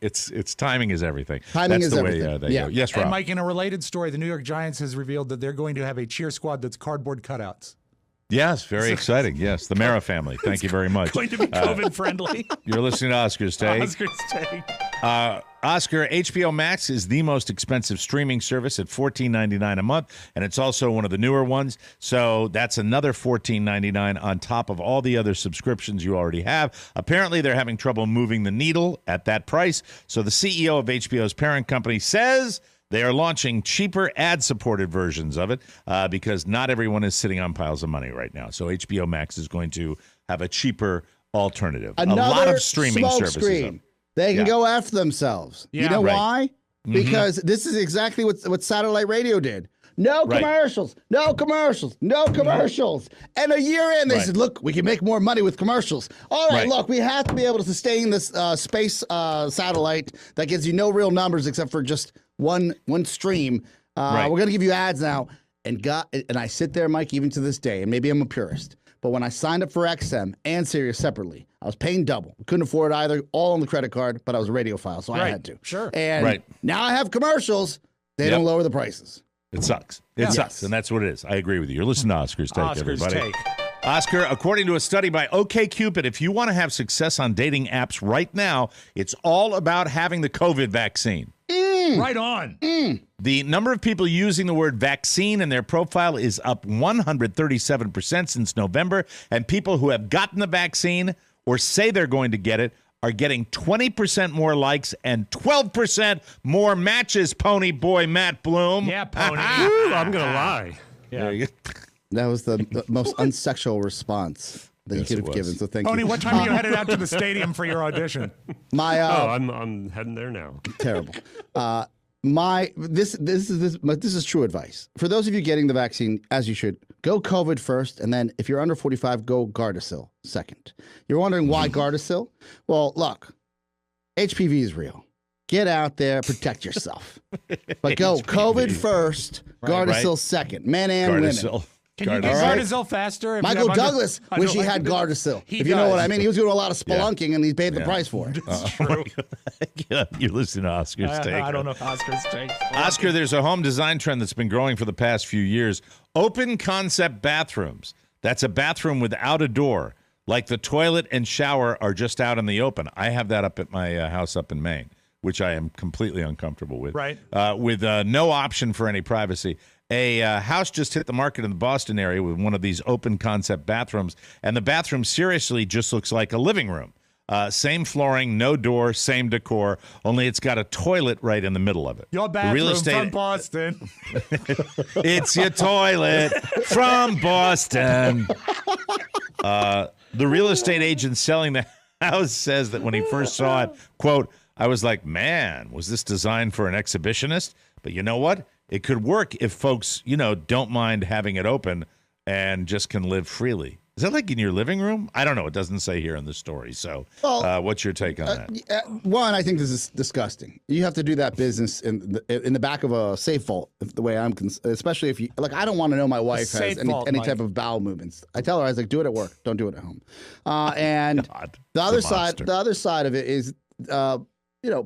it's timing is everything. Timing That's is the everything. way they go. Yes, Rob. And Mike, in a related story, the New York Giants has revealed that they're going to have a cheer squad that's cardboard cutouts. Yes, very exciting. Yes, the Mara family. Thank you very much. Going to be COVID friendly. You're listening to Oscar's Take. Oscar's Take. Oscar, HBO Max is the most expensive streaming service at $14.99 a month, and it's also one of the newer ones. So that's another $14.99 on top of all the other subscriptions you already have. Apparently, they're having trouble moving the needle at that price. So the CEO of HBO's parent company says they are launching cheaper ad-supported versions of it because not everyone is sitting on piles of money right now. So HBO Max is going to have a cheaper alternative. Another a lot of streaming smoke services. Screen. They can go after themselves. Yeah. You know Right. why? Because this is exactly what satellite radio did. No commercials, no commercials, no commercials. And a year in, they said, look, we can make more money with commercials. All right, look, we have to be able to sustain this space satellite that gives you no real numbers except for just one stream. We're going to give you ads now. And I sit there, Mike, even to this day, and maybe I'm a purist, But when I signed up for XM and Sirius separately, I was paying double. Couldn't afford either, all on the credit card, but I was a radiophile, so I had to. Sure. And now I have commercials. They don't lower the prices. It sucks. It sucks, and that's what it is. I agree with you. You're listening to Oscar's Take, everybody. Oscar, according to a study by OkCupid, if you want to have success on dating apps right now, it's all about having the COVID vaccine. Right on. The number of people using the word vaccine in their profile is up 137% since November, and people who have gotten the vaccine or say they're going to get it are getting 20% more likes and 12% more matches, Pony Boy Matt Bloom. Yeah, Pony. I'm going to lie. Yeah. That was the most unsexual response that you could have given. So thank Pony, you. what time are you headed out to the stadium for your audition? I'm heading there now. Terrible. This is true advice for those of you getting the vaccine, as you should. Go COVID first, and then if you're under 45, go Gardasil second. You're wondering why Gardasil? Well, look, HPV is real. Get out there, protect yourself. But go COVID first, Gardasil second, men and women. Can you get Gardasil faster? Michael Douglas wish he had Gardasil. If you know what I mean. He was doing a lot of spelunking, and he paid the price for it. It's true. You're listening to Oscar's Take. I don't know Oscar's Take. Oscar, there's a home design trend that's been growing for the past few years. Open concept bathrooms. That's a bathroom without a door. Like the toilet and shower are just out in the open. I have that up at my house up in Maine, which I am completely uncomfortable with. Right. With no option for any privacy. A house just hit the market in the Boston area with one of these open concept bathrooms, and the bathroom seriously just looks like a living room. Same flooring, no door, same decor, only it's got a toilet right in the middle of it. Your bathroom from Boston. It's your toilet from Boston. The real estate agent selling the house says that when he first saw it, quote, I was like, man, was this designed for an exhibitionist? But you know what? It could work if folks, don't mind having it open and just can live freely. Is that like in your living room? I don't know. It doesn't say here in the story. So what's your take on that? One, I think this is disgusting. You have to do that business in the back of a safe vault, the way I'm especially if you, like, I don't want to know my wife has any type of bowel movements. I tell her, I was like, do it at work. Don't do it at home. And the other side of it is,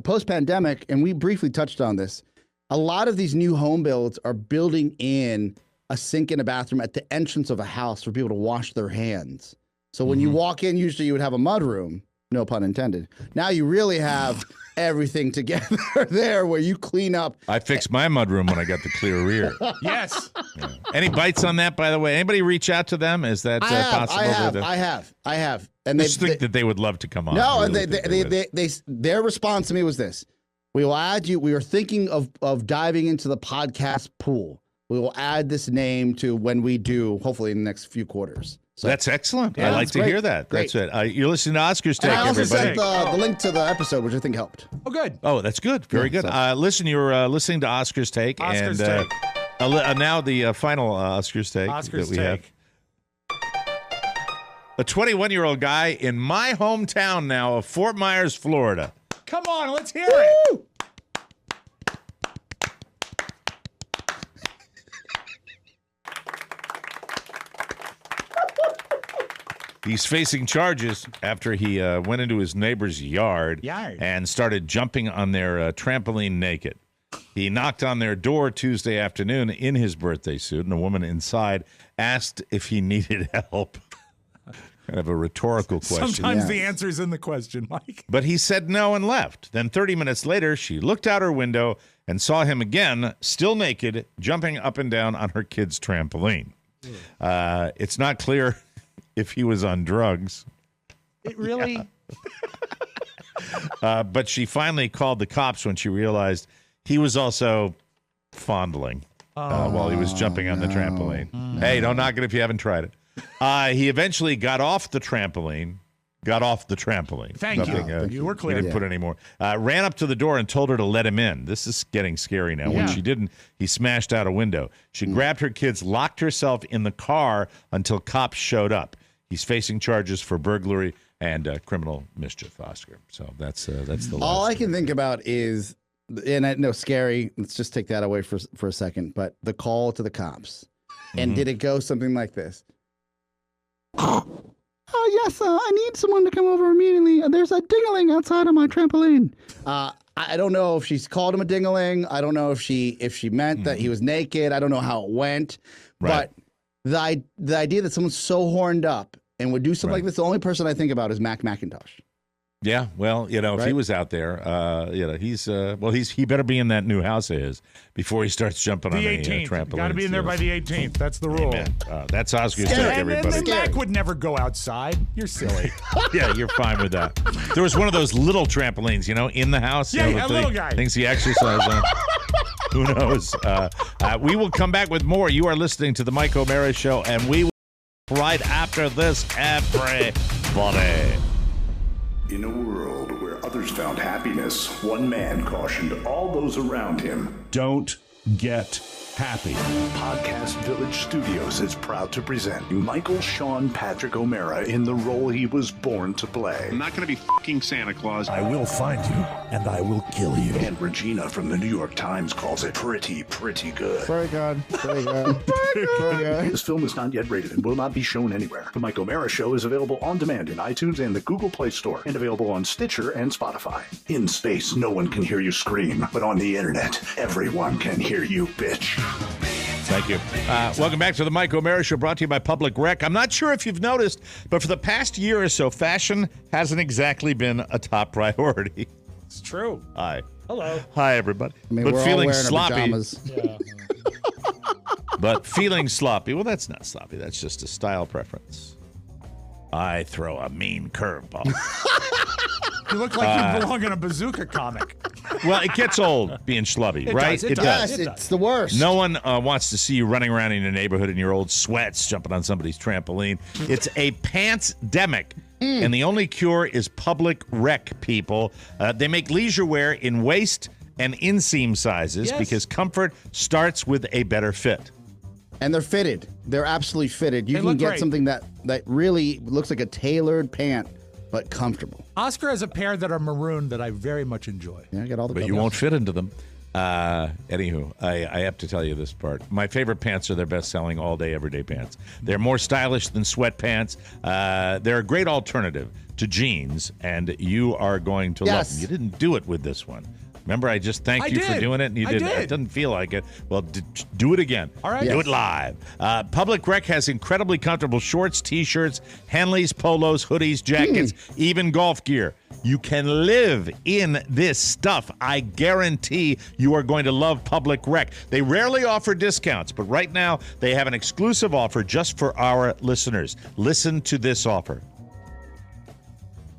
post-pandemic, and we briefly touched on this, a lot of these new home builds are building in a sink and a bathroom at the entrance of a house for people to wash their hands. So when you walk in, usually you would have a mud room, no pun intended. Now you really have everything together there where you clean up. I fixed my mud room when I got the clear rear. Yes. Yeah. Any bites on that, by the way? Anybody reach out to them? Is that possible? I have. And I think that they would love to come on. No, really their response to me was this. We will add you. We are thinking of diving into the podcast pool. We will add this name to when we do, hopefully in the next few quarters. So that's excellent. I like to hear that. Great. That's it. You're listening to Oscar's Take, I also everybody. sent the link to the episode, which I think helped. Oh, good. Oh, that's good. Very good. Listen, you're listening to Oscar's Take. Take. Now the final Oscar's Take that we have. A 21-year-old guy in my hometown now of Fort Myers, Florida. Come on, let's hear it. He's facing charges after he went into his neighbor's yard and started jumping on their trampoline naked. He knocked on their door Tuesday afternoon in his birthday suit, and a woman inside asked if he needed help. Kind of a rhetorical question. Sometimes the answer's in the question, Mike. But he said no and left. Then 30 minutes later, she looked out her window and saw him again, still naked, jumping up and down on her kid's trampoline. It's not clear if he was on drugs. It really? But she finally called the cops when she realized he was also fondling while he was jumping on the trampoline. Hey, don't knock it if you haven't tried it. He eventually got off the trampoline. Thank you. You were clear. He didn't put any more. Ran up to the door and told her to let him in. This is getting scary now. When she didn't, he smashed out a window. She grabbed her kids, locked herself in the car until cops showed up. He's facing charges for burglary and criminal mischief, Oscar. So that's the last. All I can think about is, and I know scary. Let's just take that away for a second. But the call to the cops, and did it go something like this? Oh, yes, I need someone to come over immediately. There's a ding-a-ling outside of my trampoline. I don't know if she's called him a ding-a-ling. I don't know if she meant that he was naked. I don't know how it went. Right. But the idea that someone's so horned up and would do something like this, the only person I think about is Mac McIntosh. Yeah, well, if he was out there, he better be in that new house of his before he starts jumping on the trampoline. Got to be in there by the 18th. That's the rule. That's Oscar's trick, everybody. And Mac would never go outside. You're silly. Yeah, you're fine with that. There was one of those little trampolines, in the house. Yeah, little guy. Things he exercised on. Who knows? We will come back with more. You are listening to the Mike O'Mara Show, and we will right after this, everybody. In a world where others found happiness, one man cautioned all those around him, don't get happy. Podcast Village Studios is proud to present Michael Sean Patrick O'Mara in the role he was born to play. I'm not going to be fucking Santa Claus. I will find you, and I will kill you. And Regina from the New York Times calls it pretty good. Very good. Very good. Very good. This film is not yet rated and will not be shown anywhere. The Mike O'Mara Show is available on demand in iTunes and the Google Play Store, and available on Stitcher and Spotify. In space, no one can hear you scream, but on the internet, everyone can hear you bitch. Thank you. Welcome back to the Mike O'Mara Show, brought to you by Public Rec. I'm not sure if you've noticed, but for the past year or so, fashion hasn't exactly been a top priority. It's true. Hi. Hello. Hi, everybody. We're but all feeling wearing sloppy. our pajamas. Yeah. But feeling sloppy. Well, that's not sloppy. That's just a style preference. I throw a mean curveball. You look like you belong in a bazooka comic. Well, it gets old being schlubby, right? It does. Yes, it's the worst. No one wants to see you running around in your neighborhood in your old sweats, jumping on somebody's trampoline. It's a pants-demic, and the only cure is Public Rec, people. They make leisure wear in waist and inseam sizes because comfort starts with a better fit. And they're fitted. They're absolutely fitted. You can get great. something that really looks like a tailored pant, but comfortable. Oscar has a pair that are maroon that I very much enjoy. Yeah, I get all the But you won't fit into them. Anywho, I have to tell you this part. My favorite pants are their best-selling all-day, everyday pants. They're more stylish than sweatpants. They're a great alternative to jeans, and you are going to love them. You didn't do it with this one. Remember, I just thanked you for doing it, and you didn't. It doesn't feel like it. Well, do it again. All right. Do it live. Public Rec has incredibly comfortable shorts, T-shirts, Henleys, polos, hoodies, jackets, even golf gear. You can live in this stuff. I guarantee you are going to love Public Rec. They rarely offer discounts, but right now they have an exclusive offer just for our listeners. Listen to this offer.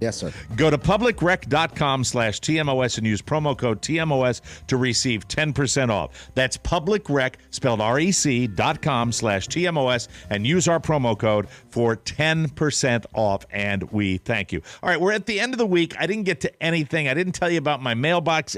Yes, sir. Go to publicrec.com/TMOS and use promo code TMOS to receive 10% off. That's publicrec, spelled REC.com/TMOS, and use our promo code for 10% off, and we thank you. All right, we're at the end of the week. I didn't get to anything. I didn't tell you about my mailbox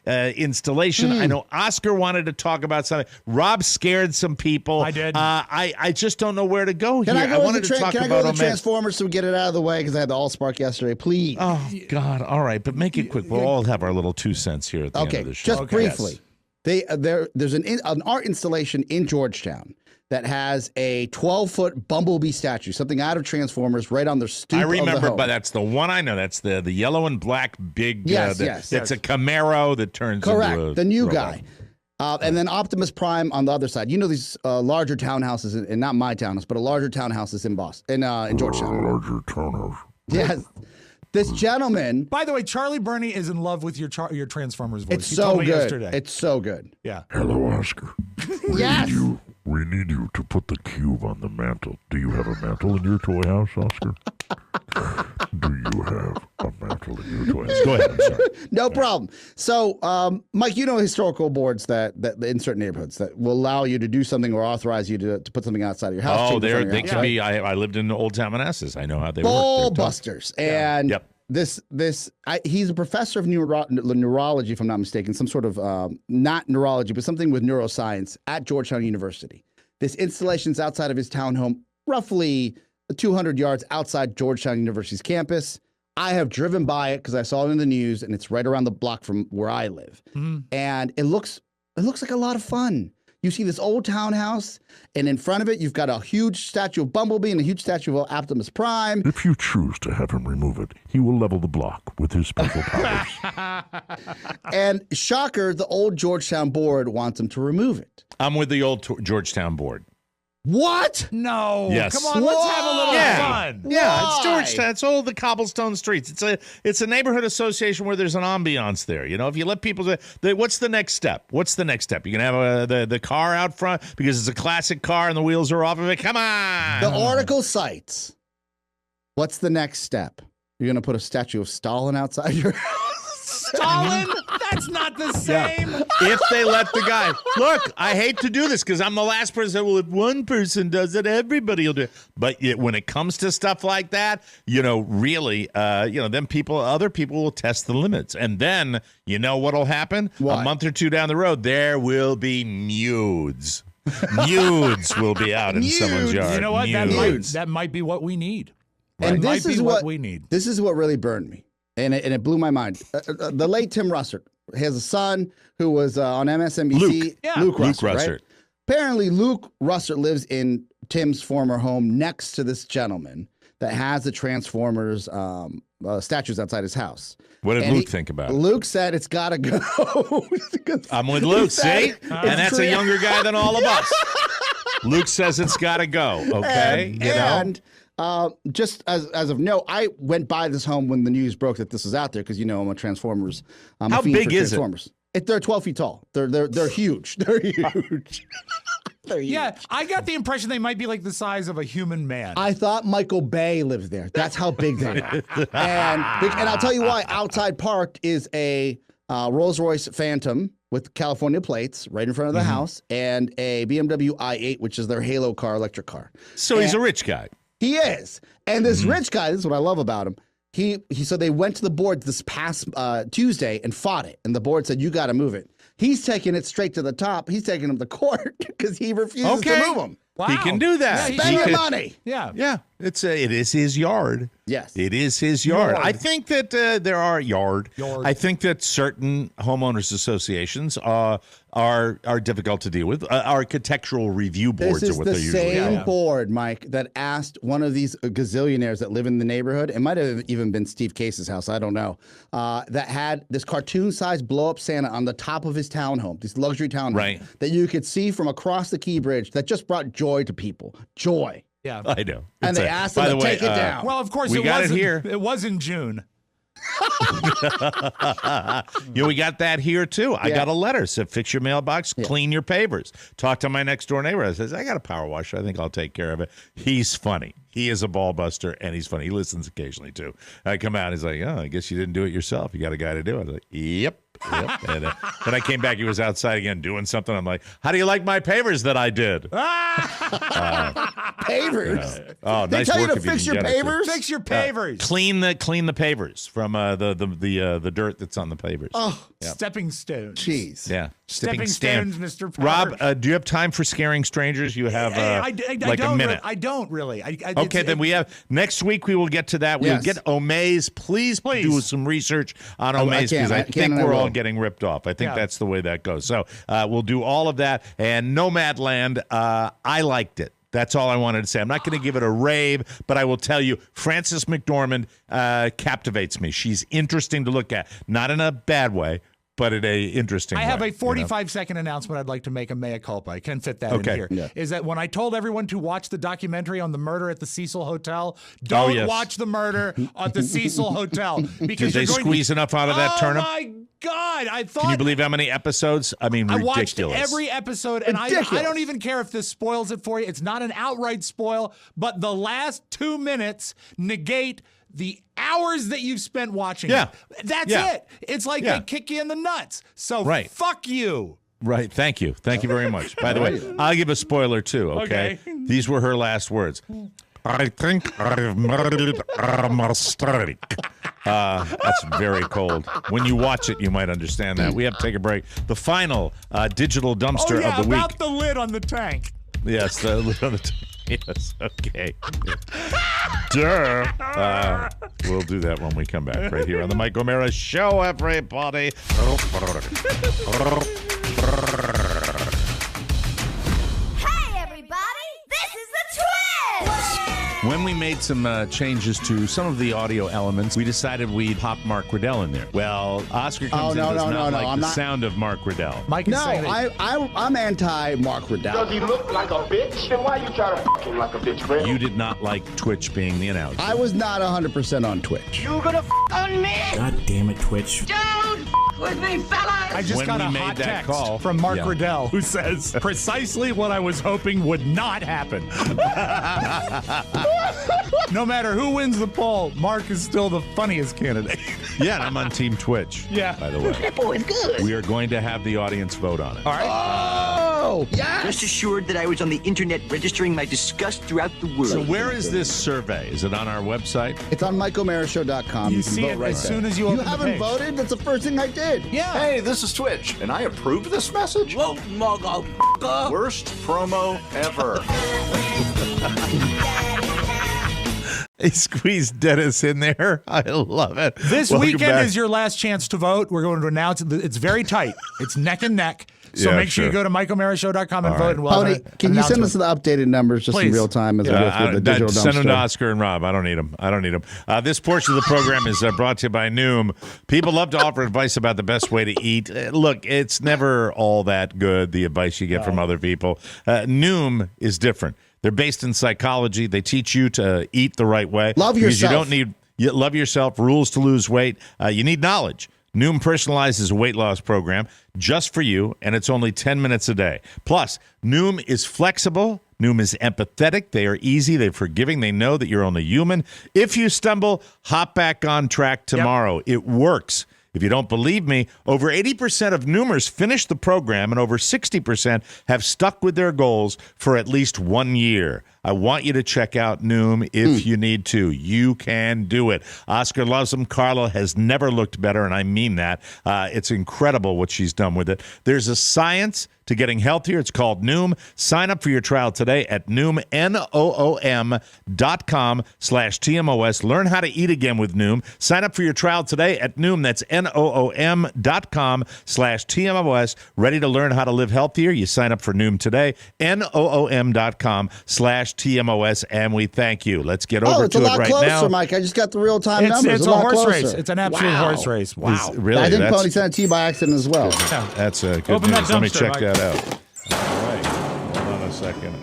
installation. I know Oscar wanted to talk about something. Rob scared some people. I did. I just don't know where to go here. Can I go wanted to to talk the about Transformers so we get it out of the way because I had the Allspark yesterday, please. Oh, God. All right, but make it quick. We'll all have our little 2 cents here at the end of the show. Just briefly. There's an art installation in Georgetown that has a 12-foot Bumblebee statue, something out of Transformers, right on the stoop. I of the remember, home. but that's the one I know. That's the yellow and black big. Yes. It's a Camaro that turns correct. into a the new robot. guy. And then Optimus Prime on the other side. You know these larger townhouses, and not my townhouse, but a larger townhouses in Boston, in Georgetown. Larger townhouse. Yes. This gentleman. By the way, Charlie Burney is in love with your Transformers voice. It's He so told me good. yesterday. It's so good. Yeah. Hello, Oscar. Yes. We need you to put the cube on the mantle. Do you have a mantle in your toy house, Oscar? Do you have a mantle in your toy house? Go ahead. I'm sorry. No problem. So, Mike, you know historical boards that in certain neighborhoods that will allow you to do something or authorize you to put something outside of your house. Oh, they can be. I lived in Old Town Manassas. I know how they Ball work. busters. And he's a professor of neurology, if I'm not mistaken, some sort of not neurology, but something with neuroscience at Georgetown University. This installation's outside of his townhome, roughly 200 yards outside Georgetown University's campus. I have driven by it because I saw it in the news, and it's right around the block from where I live. And it looks like a lot of fun. you see this old townhouse, and in front of it, you've got a huge statue of Bumblebee and a huge statue of Optimus Prime. If you choose to have him remove it, he will level the block with his special powers. And shocker, the old Georgetown board wants him to remove it. I'm with the old Georgetown board. What? No. Yes. Come on, let's have a little fun. Yeah, Why? it's Georgetown. It's all the cobblestone streets. It's a neighborhood association where there's an ambiance there. You know, if you let people what's the next step? What's the next step? You can have the car out front because it's a classic car and the wheels are off of it. Come on. The article cites, what's the next step? You're going to put a statue of Stalin outside your house? Stalin? That's not the same. Yeah. If they let the guy look, I hate to do this because I'm the last person. Well, if one person does it, everybody will do it. But when it comes to stuff like that, really, then other people will test the limits, and then you know what'll happen? What? A month or two down the road, there will be nudes. Nudes will be out in someone's yard. You know what? That might be what we need. And That this might is be what we need. This is what really burned me, and it blew my mind. The late Tim Russert has a son who was on MSNBC. Luke. Yeah. Luke Russert. Russert. Right? Apparently, Luke Russert lives in Tim's former home next to this gentleman that has the Transformers statues outside his house. What did Luke think about it? Luke said it's got to go. I'm with Luke, see? And that's a younger guy than all of us. Luke says it's got to go, okay? And just as of note, I went by this home when the news broke that this was out there because I'm a Transformers. How big is it? They're 12 feet tall. They're huge. They're huge. They're huge. Yeah, I got the impression they might be like the size of a human man. I thought Michael Bay lived there. That's how big they are. and I'll tell you why. Outside parked is a Rolls-Royce Phantom with California plates right in front of the house, and a BMW i8, which is their Halo car, electric car. So he's a rich guy. He is. And this rich guy, this is what I love about him. So they went to the board this past Tuesday and fought it. And the board said, you got to move it. He's taking it straight to the top. He's taking him to court because he refuses to move him. Wow. He can do that. Yeah, spend your money. Yeah. Yeah. It is his yard. Yes. It is his yard. I think that there are yard. I think that certain homeowners associations are difficult to deal with. Architectural review boards this are what is they're the usually. same board, Mike, that asked one of these gazillionaires that live in the neighborhood. It might have even been Steve Case's house. I don't know. That had this cartoon-sized blow-up Santa on the top of his townhome, this luxury townhome, that you could see from across the Key Bridge. That just brought joy to people. Joy. Yeah, I know. And they asked him to take it down. Well, of course, we got it here. It was in June. We got that here too. I got a letter said, "Fix your mailbox, clean your pavers." Talk to my next door neighbor. I says, "I got a power washer. I think I'll take care of it." He's funny. He is a ball buster, and he's funny. He listens occasionally too. I come out, he's like, "Oh, I guess you didn't do it yourself. You got a guy to do it." I was like, "Yep." And then I came back. He was outside again doing something. I'm like, "How do you like my pavers that I did?" Pavers. Oh, they nice tell work you to if you fix can your get it to. pavers. Fix your pavers. Clean the pavers from the dirt that's on the pavers. Oh, stepping stones. Jeez. Yeah. Stepping stones, Mr. Rob, do you have time for scaring strangers? You have like a minute. I don't really. Okay, then we have next week. We will get to that. We'll get Omaze. Please do some research on Omaze because I think we're all getting ripped off. I think that's the way that goes. So we'll do all of that. And Nomadland, I liked it. That's all I wanted to say. I'm not going to give it a rave, but I will tell you, Frances McDormand captivates me. She's interesting to look at, not in a bad way, but in a interesting way. I have a 45-second announcement I'd like to make, a mea culpa. I can fit that in here. Yeah. Is that when I told everyone to watch the documentary on the murder at the Cecil Hotel, don't watch the murder at the Cecil Hotel. Because did they squeeze enough out of that turnip? Oh, my God. I thought. Can you believe how many episodes? I mean, ridiculous. I watched every episode, and I don't even care if this spoils it for you. It's not an outright spoil, but the last 2 minutes negate the hours that you've spent watching it. That's it. It's like they kick you in the nuts. So fuck you. Right. Thank you. Thank you very much. By the way, I'll give a spoiler too, okay? These were her last words. I think I've murdered Marstrik. That's very cold. When you watch it, you might understand that. We have to take a break. The final digital dumpster of the week. About the lid on the tank. Yes, the lid on the tank. Yes, okay. Duh. We'll do that when we come back right here on the Mike O'Mara Show, everybody. When we made some changes to some of the audio elements, we decided we'd pop Mark Riddell in there. Well, Oscar comes in and does not like the sound of Mark Riddell. Mike is saying I'm anti Mark Riddell. Does he look like a bitch? Then why you try to fuck him like a bitch, friend? You did not like Twitch being the analogy. I was not 100% on Twitch. You gonna f on me? God damn it, Twitch. Don't f with me, fellas! I just got a hot text from Mark Riddell who says precisely what I was hoping would not happen. No matter who wins the poll, Mark is still the funniest candidate. Yeah, and I'm on Team Twitch. Yeah. By the way. That boy is good. We are going to have the audience vote on it. All right. Oh, yes! Rest assured that I was on the internet registering my disgust throughout the world. So where is this survey? Is it on our website? It's on MikeOmeraShow.com. You see it as soon as you open the page. You haven't voted? That's the first thing I did. Yeah. Hey, this is Twitch, and I approve this message. Whoa, motherfucker. Worst promo ever. He squeezed Dennis in there. I love it. This weekend is your last chance to vote. We're going to announce it. It's very tight. It's neck and neck. So make sure you go to MikeOmeraShow.com and vote. And Pony, can you send us the updated numbers just in real time as we go through the digital dumpster? Send them to Oscar and Rob. I don't need them. This portion of the program is brought to you by Noom. People love to offer advice about the best way to eat. Look, it's never all that good, the advice you get from other people. Noom is different. They're based in psychology. They teach you to eat the right way. Love yourself. Love yourself, rules to lose weight. You need knowledge. Noom personalizes a weight loss program just for you, and it's only 10 minutes a day. Plus, Noom is flexible. Noom is empathetic. They are easy. They're forgiving. They know that you're only human. If you stumble, hop back on track tomorrow. Yep. It works. If you don't believe me, over 80% of Noomers finish the program, and over 60% have stuck with their goals for at least 1 year. I want you to check out Noom if you need to. You can do it. Oscar loves them. Carla has never looked better, and I mean that. It's incredible what she's done with it. There's a science to getting healthier. It's called Noom. Sign up for your trial today at Noom, NOOM.com/TMOS. Learn how to eat again with Noom. Sign up for your trial today at Noom. That's NOOM.com/TMOS. Ready to learn how to live healthier? You sign up for Noom today. NOOM.com/TMOS, and we thank you. Let's get over to it right now. It's a lot closer, Mike. I just got the real-time numbers. It's a horse race. It's an absolute horse race. Wow. Really? I think Pony sent it to you by accident as well. That's good Open news. Let me check Mike. that out. All right. Hold on a second.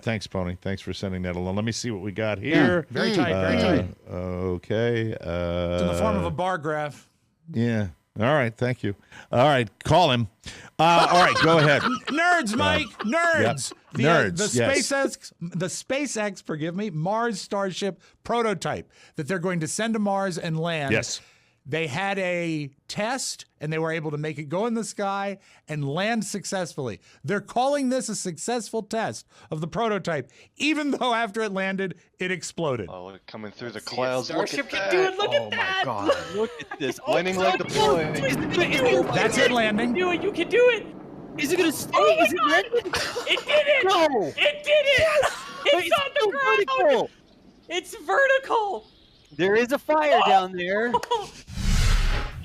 Thanks, Pony. Thanks for sending that along. Let me see what we got here. Very tight, very tight. Okay. It's in the form of a bar graph. Yeah. All right. Thank you. All right. Call him. All right. Go ahead. Nerds, Mike. Nerds. Yep. The SpaceX, Mars Starship prototype that they're going to send to Mars and land. Yes. They had a test, and they were able to make it go in the sky and land successfully. They're calling this a successful test of the prototype, even though after it landed, it exploded. Oh, coming through the clouds. Starship can do it. Look at that. Oh, my God. Look at this. Landing like the plane. That's it landing. You can do it. Is it going to stay? Is it landing? It did it. No. It did it. Yes. It's on the ground. Vertical. It's vertical. There is a fire down there.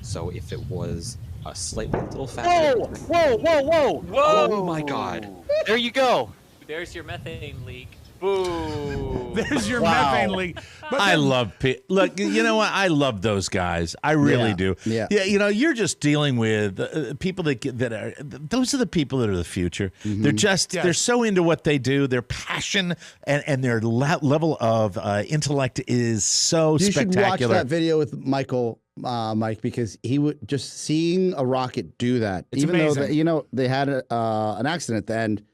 So if it was a slightly little faster. Whoa. Oh my God. There you go. There's your methane leak. Boo. There's your methane leak. But I love look, you know what? I love those guys. I really do. Yeah. You know, you're just dealing with people that are those are the people that are the future. Mm-hmm. They're just they're so into what they do. Their passion and their level of intellect is so spectacular. You should watch that video with Michael, Mike, because he would just seeing a rocket do that. It's even amazing. though they had an accident at the end.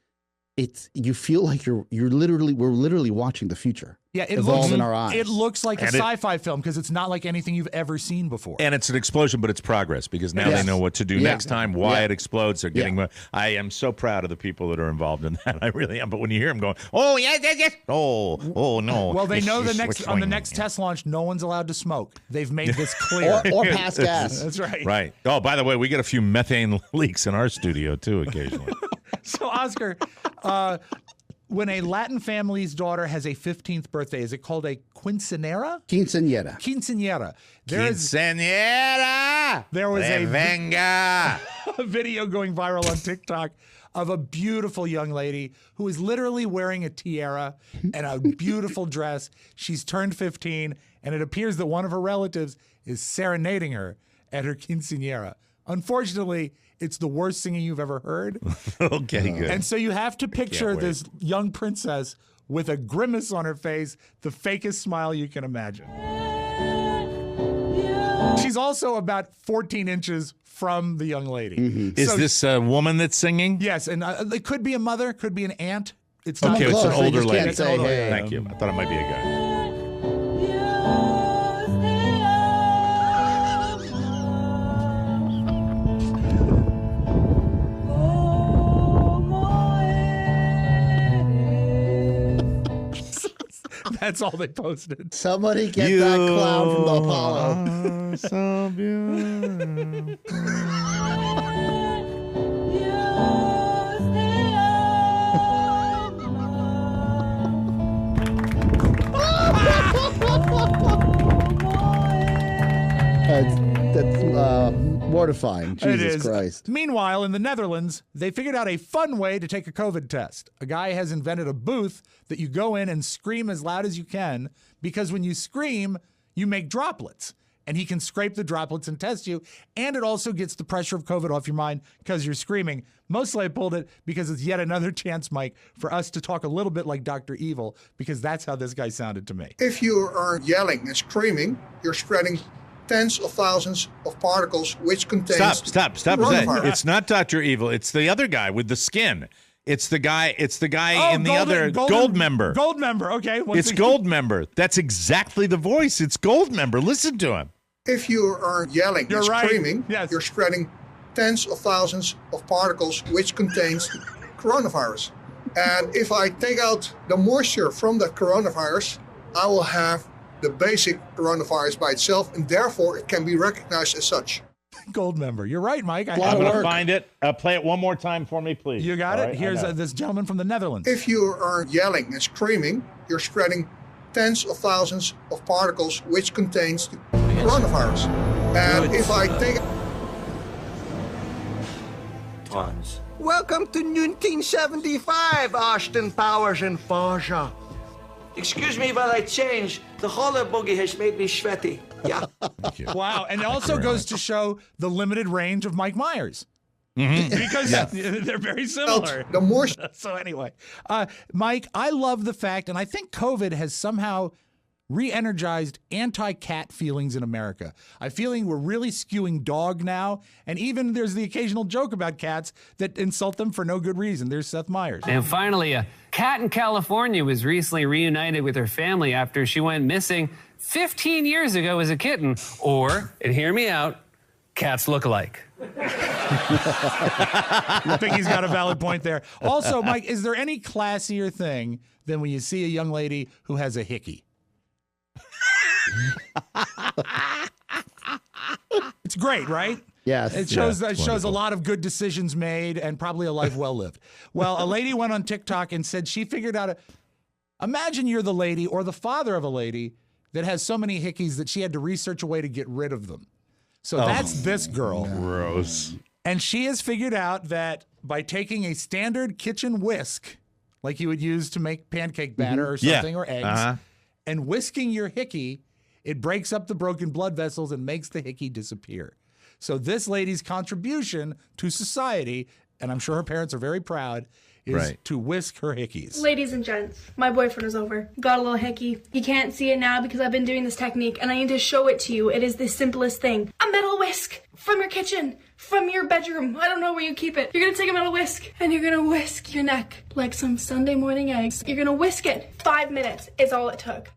You feel like we're literally watching the future. Yeah, it evolve looks in our eyes. It looks like a sci-fi film because it's not like anything you've ever seen before. And it's an explosion, but it's progress because now they know what to do next time, why it explodes. They're getting. I am so proud of the people that are involved in that. I really am. But when you hear them going, oh yes, oh no. Well, they know on the next test launch, no one's allowed to smoke. They've made this clear. or pass gas. That's right. Right. Oh, by the way, we get a few methane leaks in our studio too occasionally. So, Oscar, when a Latin family's daughter has a 15th birthday, is it called a quinceañera? Quinceañera. Quinceañera. There was Venga. a video going viral on TikTok of a beautiful young lady who is literally wearing a tiara and a beautiful dress. She's turned 15, and it appears that one of her relatives is serenading her at her quinceañera. Unfortunately, it's the worst singing you've ever heard. Okay, good. And so you have to picture this young princess with a grimace on her face, the fakest smile you can imagine. She's also about 14 inches from the young lady. Mm-hmm. Is this a woman that's singing? Yes, and it could be a mother, could be an aunt. It's not okay, it's an older lady. Hey. Thank you. I thought it might be a guy. That's all they posted. Somebody get that clown from the Apollo. Are so beautiful. That's mortifying. Jesus Christ. Meanwhile, in the Netherlands, they figured out a fun way to take a COVID test. A guy has invented a booth that you go in and scream as loud as you can, because when you scream, you make droplets. And he can scrape the droplets and test you. And it also gets the pressure of COVID off your mind because you're screaming. Mostly I pulled it because it's yet another chance, Mike, for us to talk a little bit like Dr. Evil, because that's how this guy sounded to me. If you are yelling and screaming, you're spreading tens of thousands of particles, which contains Stop. It's not Dr. Evil. It's the other guy with the skin. It's the guy in the other Goldmember. Goldmember, okay. It's Goldmember. That's exactly the voice. It's Goldmember. Listen to him. If you are yelling and screaming, you're spreading tens of thousands of particles, which contains coronavirus. And if I take out the moisture from that coronavirus, I will have the basic coronavirus by itself, and therefore it can be recognized as such. Goldmember. You're right, Mike. I'm going to find it. Play it one more time for me, please. You got it? Right, here's this gentleman from the Netherlands. If you are yelling and screaming, you're spreading tens of thousands of particles, which contains the coronavirus. And if I take... Tons. Welcome to 1975, Austin Powers and Forza. Excuse me while I change. The holler boogie has made me sweaty. Yeah. Wow. And it also goes to show the limited range of Mike Myers. Mm-hmm. Because they're very similar. The more... So anyway, Mike, I love the fact, and I think COVID has somehow re-energized anti-cat feelings in America. I'm feeling we're really skewing dog now, and even there's the occasional joke about cats that insult them for no good reason. There's Seth Meyers. And finally, a cat in California was recently reunited with her family after she went missing 15 years ago as a kitten. Or, and hear me out, cats look alike. I think he's got a valid point there. Also, Mike, is there any classier thing than when you see a young lady who has a hickey? It's great, right? Yes. It shows a lot of good decisions made and probably a life well lived. Well, a lady went on TikTok and said she figured out imagine you're the lady or the father of a lady that has so many hickeys that she had to research a way to get rid of them. So that's this girl. Gross. And she has figured out that by taking a standard kitchen whisk, like you would use to make pancake batter or something, or eggs, and whisking your hickey, it breaks up the broken blood vessels and makes the hickey disappear. So this lady's contribution to society, and I'm sure her parents are very proud, is to whisk her hickeys. Ladies and gents, my boyfriend is over. Got a little hickey. You can't see it now because I've been doing this technique and I need to show it to you. It is the simplest thing. A metal whisk from your kitchen, from your bedroom. I don't know where you keep it. You're gonna take a metal whisk and you're gonna whisk your neck like some Sunday morning eggs. You're gonna whisk it. 5 minutes is all it took.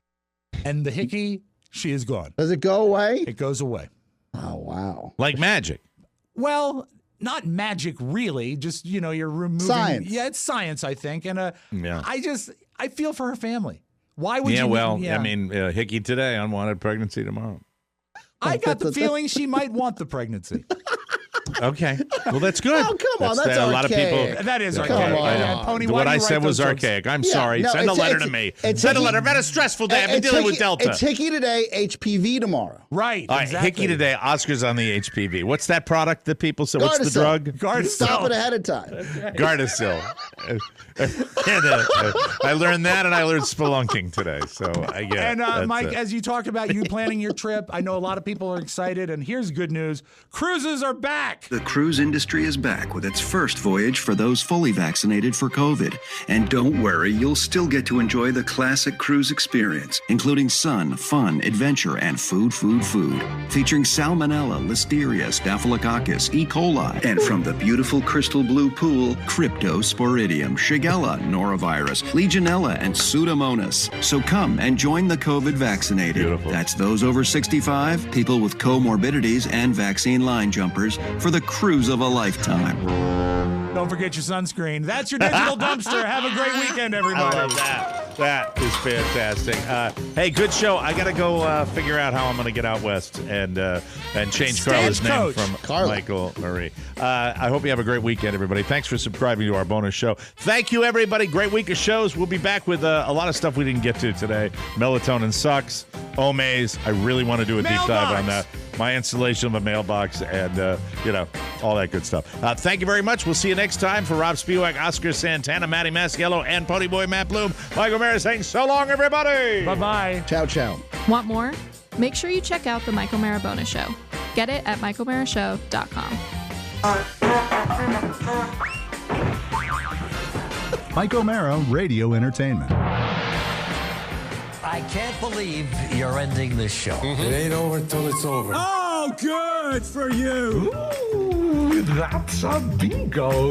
And the hickey, she is gone. Does it go away? It goes away. Oh, wow. Like magic. Well, not magic, really. Just, you're removing... Science. Yeah, it's science, I think. And I feel for her family. Why would you... I mean, hickey today, unwanted pregnancy tomorrow. I got the feeling she might want the pregnancy. Okay. Well, that's good. Oh, come on. That's a lot of people. That is Okay. archaic. Pony, what I you said write was those archaic. jokes? I'm sorry. no, Send a letter to me. Send a letter. I've had a stressful day. I've been dealing with Delta. It's Hickey today, HPV tomorrow. Right. All right, exactly. Hickey today. Oscar's on the HPV. What's that product that people say? What's the drug? Gardasil. Stop it ahead of time. Gardasil. I learned that, and I learned spelunking today. So I get. And Mike, as you talked about you planning your trip, I know a lot of people are excited. And here's good news: cruises are back. The cruise industry is back with its first voyage for those fully vaccinated for COVID. And don't worry, you'll still get to enjoy the classic cruise experience, including sun, fun, adventure, and food. Featuring salmonella, listeria, staphylococcus, E. coli, and from the beautiful crystal blue pool, cryptosporidium, shigella, norovirus, legionella, and pseudomonas. So come and join the COVID vaccinated. Beautiful. That's those over 65, people with comorbidities, and vaccine line jumpers for the cruise of a lifetime. Don't forget your sunscreen. That's your digital dumpster. Have a great weekend, everybody. I love that. That is fantastic. Hey, good show. I got to go figure out how I'm going to get out west and change Carla's name from Michael Marie. I hope you have a great weekend, everybody. Thanks for subscribing to our bonus show. Thank you, everybody. Great week of shows. We'll be back with a lot of stuff we didn't get to today. Melatonin sucks. Omaze. I really want to do a deep dive on that. My installation of a mailbox and, all that good stuff. Thank you very much. We'll see you next time. For Rob Spiewak, Oscar Santana, Matty Masciello, and Ponyboy Matt Bloom, Michael Mara saying so long, everybody. Bye-bye. Ciao, ciao. Want more? Make sure you check out the Michael Mara Bonus Show. Get it at michaelmarashow.com. Mike O'Mara Radio Entertainment. I can't believe you're ending this show. It ain't over till it's over. Oh, good for you. Ooh, that's a bingo.